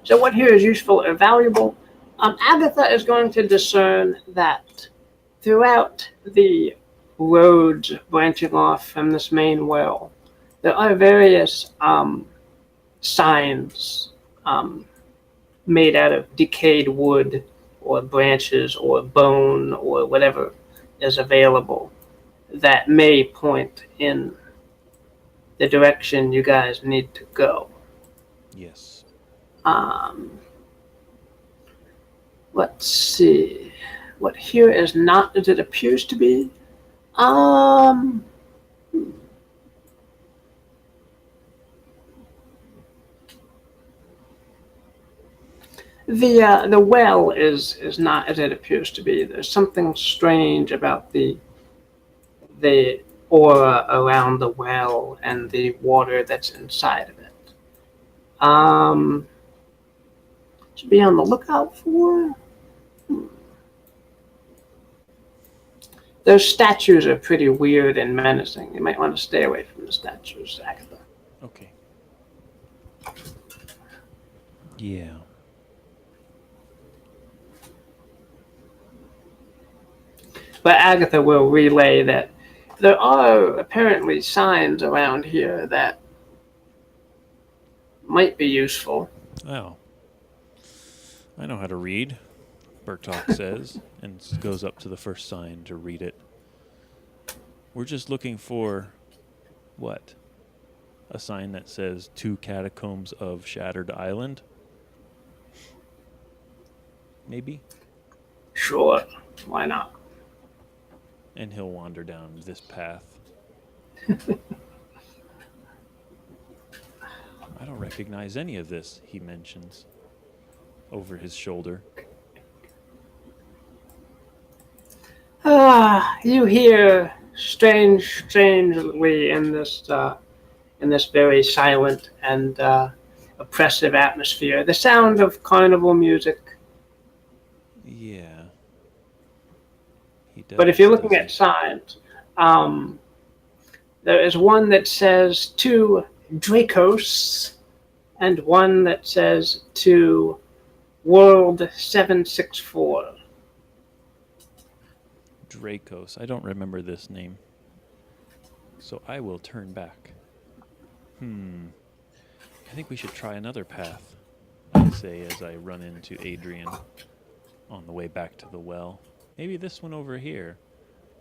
S2: So what here is useful or valuable? Agatha is going to discern that throughout the roads branching off from this main well, there are various signs made out of decayed wood or branches or bone or whatever is available that may point in the direction you guys need to go.
S1: Yes.
S2: Let's see. What here is not as it appears to be. The well is not as it appears to be. There's something strange about the aura around the well and the water that's inside of it. To be on the lookout for. Those statues are pretty weird and menacing. You might want to stay away from the statues, Agatha.
S1: Okay. Yeah.
S2: But Agatha will relay that there are apparently signs around here that might be useful.
S1: Oh. I know how to read, Bertok says, and goes up to the first sign to read it. We're just looking for what? A sign that says 2 catacombs of Shattered Island? Maybe?
S2: Sure, why not?
S1: And he'll wander down this path. I don't recognize any of this, he mentions, over his shoulder.
S2: You hear strangely in this very silent and oppressive atmosphere, the sound of carnival music.
S1: Yeah. He does.
S2: But if you're looking at signs, there is one that says to Dracos and one that says to World 764.
S1: Dracos. I don't remember this name. So I will turn back. I think we should try another path, I say as I run into Adrian on the way back to the well. Maybe this one over here.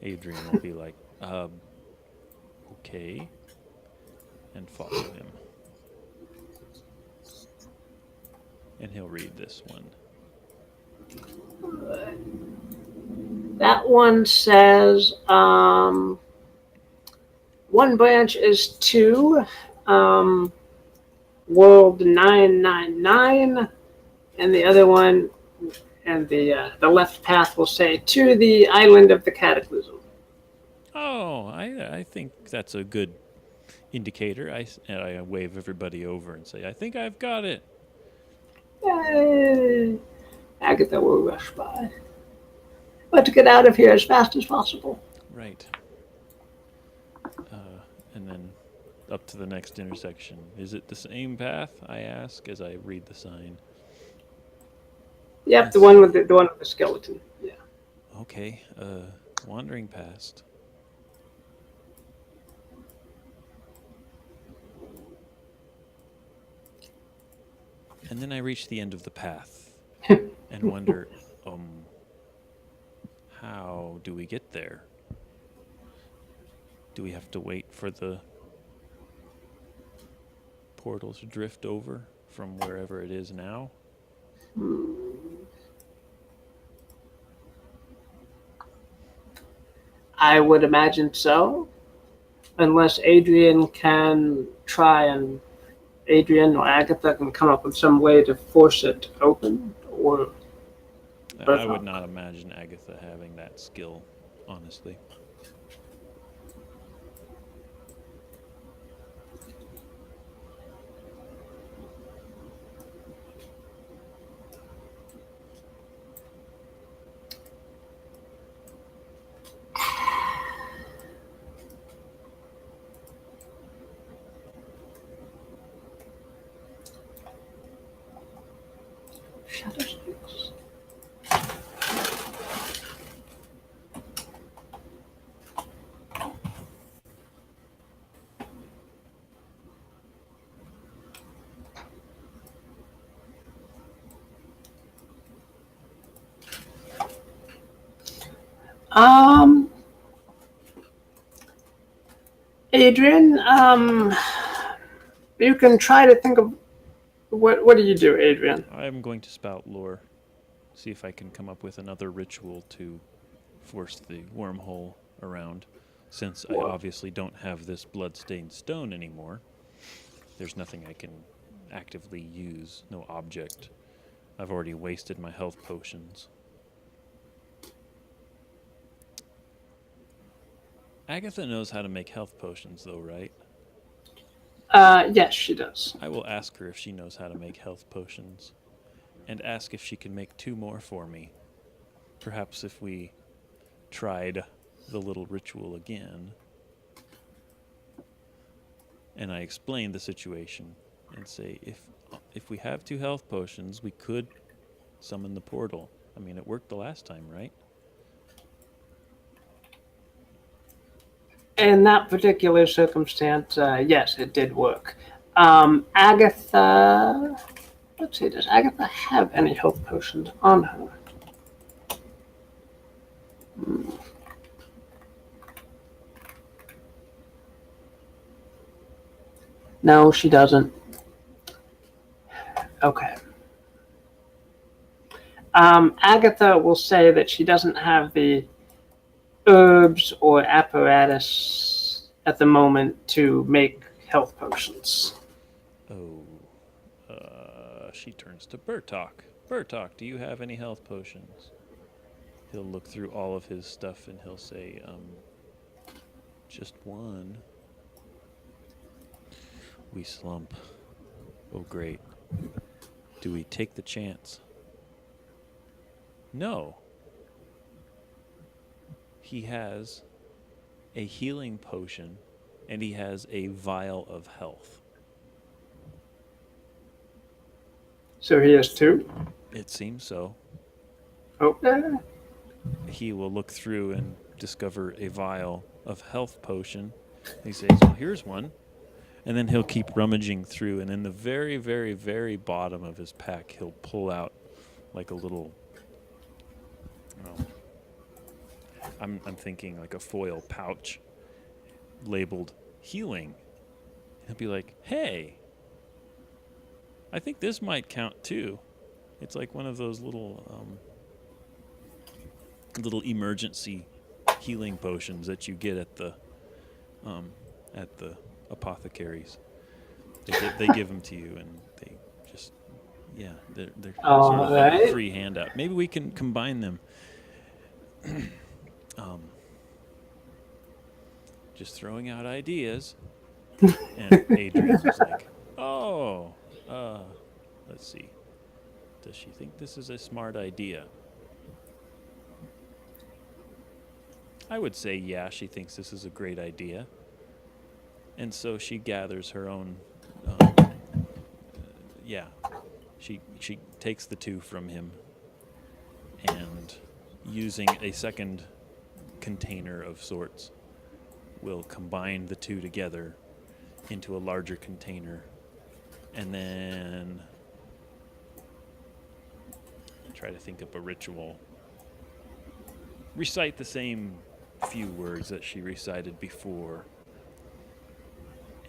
S1: Adrian will be like, okay, and follow him. And he'll read this one.
S2: That one says one branch is to World 999, and the other one, and the left path will say to the island of the Cataclysm.
S1: Oh, I think that's a good indicator. I wave everybody over and say, I think I've got it.
S2: Yay! Agatha will rush by. But to get out of here as fast as possible.
S1: Right. And then up to the next intersection. Is it the same path? I ask as I read the sign.
S2: Yep,
S1: Yes.
S2: the one with the skeleton. Yeah.
S1: Okay. Wandering past. And then I reach the end of the path and wonder, how do we get there? Do we have to wait for the portal to drift over from wherever it is now?
S2: I would imagine so. Unless Adrian or Agatha can come up with some way to force it open, or
S1: I would not imagine Agatha having that skill, honestly.
S2: shadow sticks. Adrian, you can try to think of what do you do, Adrian?
S1: I'm going to spout lore, see if I can come up with another ritual to force the wormhole around. Since I obviously don't have this blood-stained stone anymore, there's nothing I can actively use, no object I've already wasted my health potions. Agatha knows how to make health potions, though, right?
S2: Yes, she does.
S1: I will ask her if she knows how to make health potions, and ask if she can make 2 more for me. Perhaps if we tried the little ritual again, and I explain the situation, and say, if we have 2 health potions, we could summon the portal. I mean, it worked the last time, right?
S2: In that particular circumstance, yes, it did work. Agatha, let's see, does Agatha have any health potions on her? No, she doesn't. Okay. Agatha will say that she doesn't have the herbs or apparatus at the moment to make health potions.
S1: Oh, she turns to Bertok. Bertok, do you have any health potions? He'll look through all of his stuff and he'll say, just one. We slump. Oh, great. Do we take the chance? No. He has a healing potion and he has a vial of health.
S2: So he has 2?
S1: It seems so.
S2: Okay.
S1: He will look through and discover a vial of health potion. He says, well, here's one. And then he'll keep rummaging through, and in the very, very, very bottom of his pack, he'll pull out like a little, I'm thinking like a foil pouch labeled healing. He'll be like, hey, I think this might count too. It's like one of those little emergency healing potions that you get at the apothecaries. They give them to you, and they just, yeah, they're sort of like a free handout. Maybe we can combine them. Just throwing out ideas. And Adrian was like, oh, let's see. Does she think this is a smart idea? I would say, yeah, she thinks this is a great idea. And so she gathers her own, she takes the 2 from him and using a second container of sorts will combine the 2 together into a larger container and then try to think up a ritual. Recite the same few words that she recited before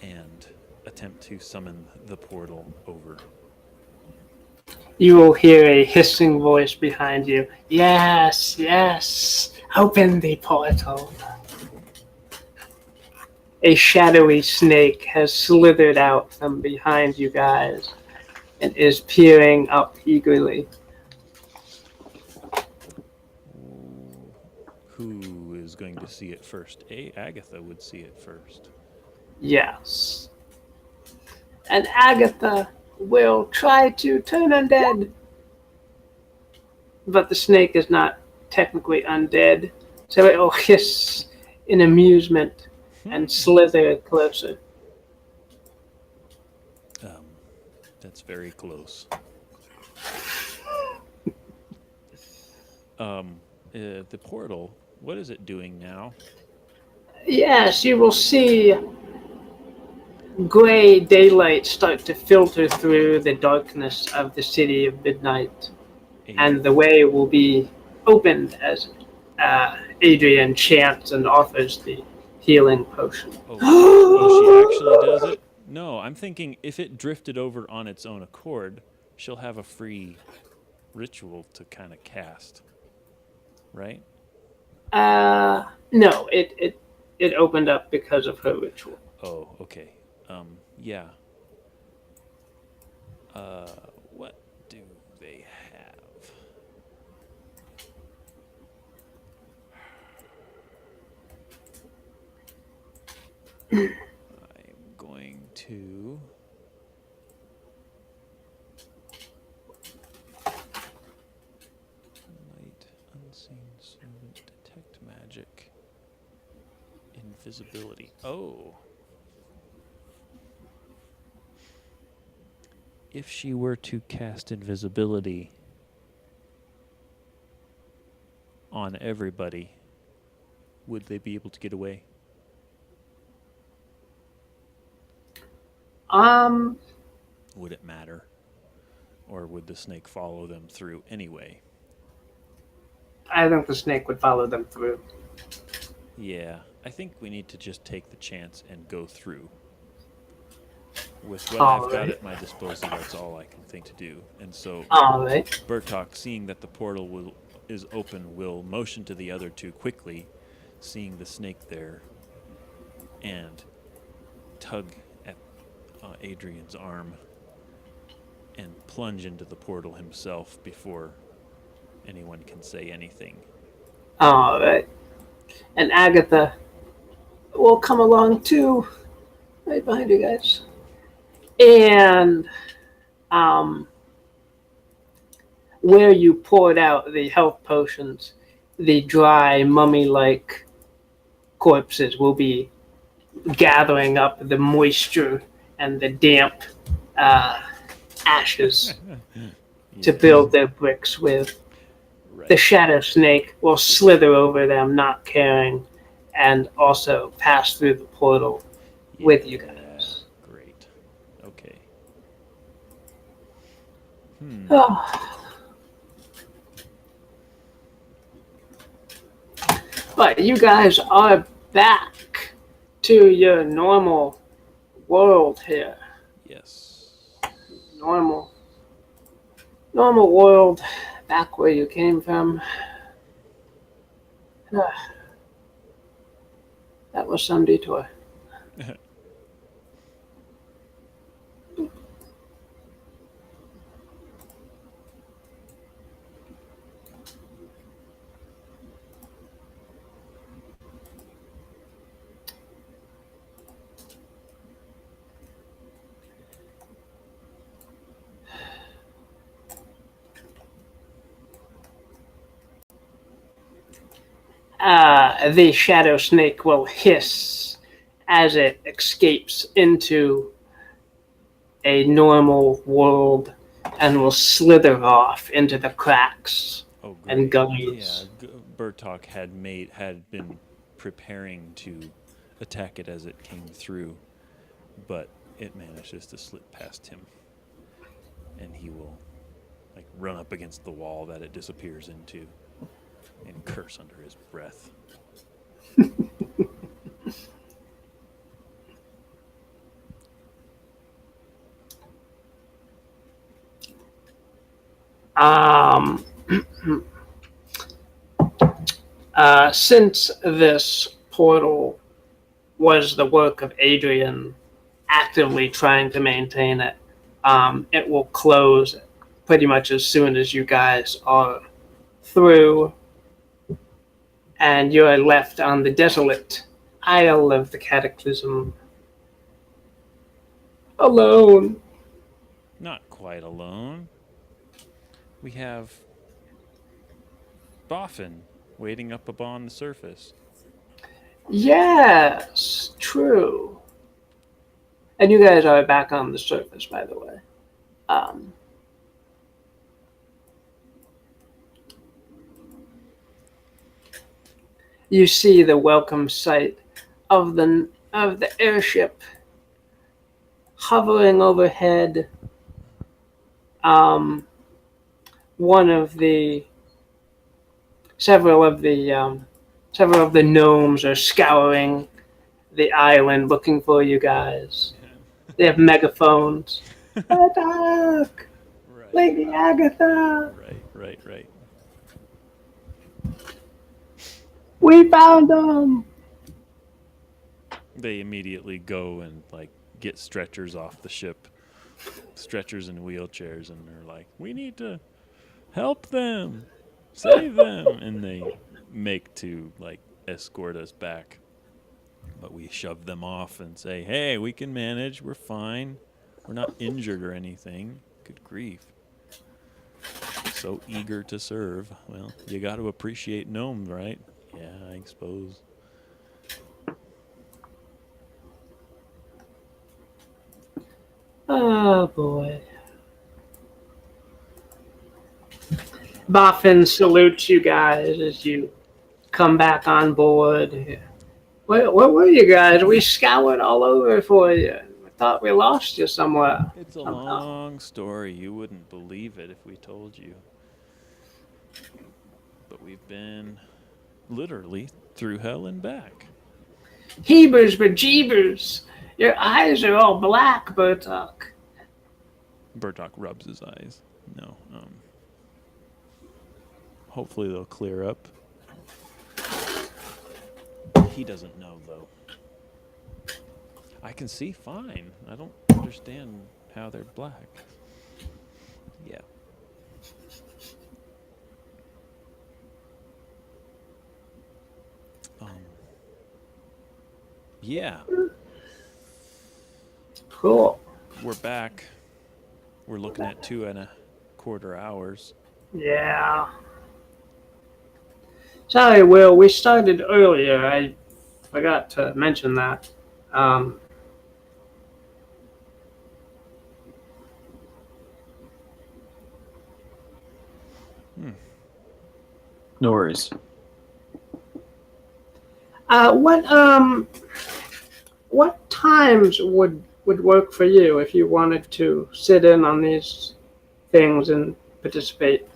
S1: and attempt to summon the portal over.
S2: You will hear a hissing voice behind you. Yes, yes, open the portal. A shadowy snake has slithered out from behind you guys and is peering up eagerly.
S1: Who is going to see it first? Agatha would see it first.
S2: Yes. And Agatha will try to turn undead. But the snake is not technically undead. So it will hiss in amusement and slither closer.
S1: That's very close. The portal, what is it doing now?
S2: Yes, you will see gray daylight start to filter through the darkness of the city of midnight, and the way will be opened as Adrian chants and offers the healing potion.
S1: Oh, she actually does it? No, I'm thinking if it drifted over on its own accord, she'll have a free ritual to kind of cast, right?
S2: No, it opened up because of her ritual.
S1: Oh, okay. Yeah. What do they I'm going to... Light, unseen servant, detect magic, invisibility. Oh. If she were to cast invisibility on everybody, would they be able to get away? Would it matter? Or would the snake follow them through anyway?
S2: I think the snake would follow them through.
S1: Yeah, I think we need to just take the chance and go through. With what
S2: All
S1: I've got
S2: right.
S1: at my disposal, that's all I can think to do. And so
S2: All right.
S1: Bertok, seeing that the portal is open, will motion to the other two quickly, seeing the snake there, and tug at Adrian's arm and plunge into the portal himself before anyone can say anything.
S2: All right. And Agatha will come along too, right behind you guys. And where you poured out the health potions, the dry, mummy-like corpses will be gathering up the moisture and the damp ashes to build their bricks with.
S1: Right.
S2: The shadow snake will slither over them, not caring, and also pass through the portal with you guys.
S1: Great. Okay.
S2: But you guys are back to your normal world here.
S1: Yes.
S2: Normal world, back where you came from. That was some detour. The shadow snake will hiss as it escapes into a normal world and will slither off into the cracks and gullies.
S1: Yeah, Bertok had been preparing to attack it as it came through, but it manages to slip past him, and he will run up against the wall that it disappears into and curse under his breath.
S2: Since this portal was the work of Adrian actively trying to maintain it, it will close pretty much as soon as you guys are through, and you are left on the desolate Isle of the Cataclysm alone.
S1: Not quite alone. We have Boffin waiting up upon the surface.
S2: Yes, true. And you guys are back on the surface, by the way. You see the welcome sight of the airship hovering overhead. Several of the gnomes are scouring the island looking for you guys. They have megaphones. Attack!
S1: Right.
S2: Lady Agatha!
S1: Right.
S2: We found them!
S1: They immediately go and get stretchers off the ship, stretchers and wheelchairs, and they're like, "We need to help them, save them," and they make to escort us back. But we shove them off and say, hey, we can manage. We're fine. We're not injured or anything. Good grief. So eager to serve. Well, you got to appreciate gnomes, right? Yeah, I suppose.
S2: Oh boy. Boffin salutes you guys as you come back on board. Where were you guys? We scoured all over for you. We thought we lost you somewhere.
S1: It's a
S2: Somehow.
S1: long story. You wouldn't believe it if we told you. But we've been literally through hell and back.
S2: Hebers bejeebers. Your eyes are all black, Bertok.
S1: Bertok rubs his eyes. No. Hopefully they'll clear up. He doesn't know, though. I can see fine. I don't understand how they're black. Yeah. Yeah.
S2: Cool.
S1: We're back. We're looking at 2.25 hours.
S2: Yeah. Sorry, Will, we started earlier. I forgot to mention that.
S3: No worries.
S2: What times would work for you if you wanted to sit in on these things and participate?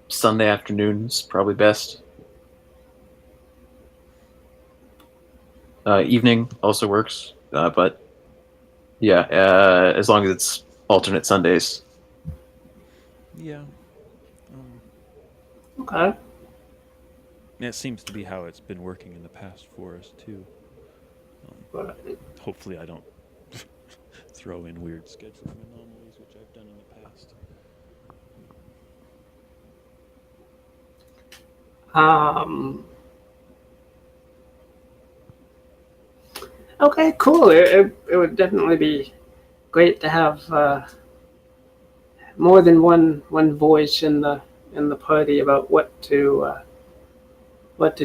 S3: Sunday afternoons probably best. Evening also works, but yeah, as long as it's alternate Sundays.
S1: Yeah.
S2: Okay.
S1: That seems to be how it's been working in the past for us, too. Hopefully I don't throw in weird scheduling anomalies, which I've done in the past.
S2: Okay, cool. It would definitely be great to have more than one voice in the party about what to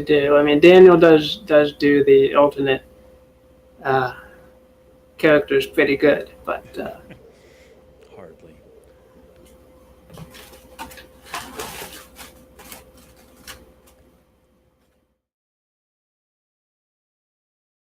S2: do. I mean, Daniel does do the alternate characters pretty good, but
S1: Hardly.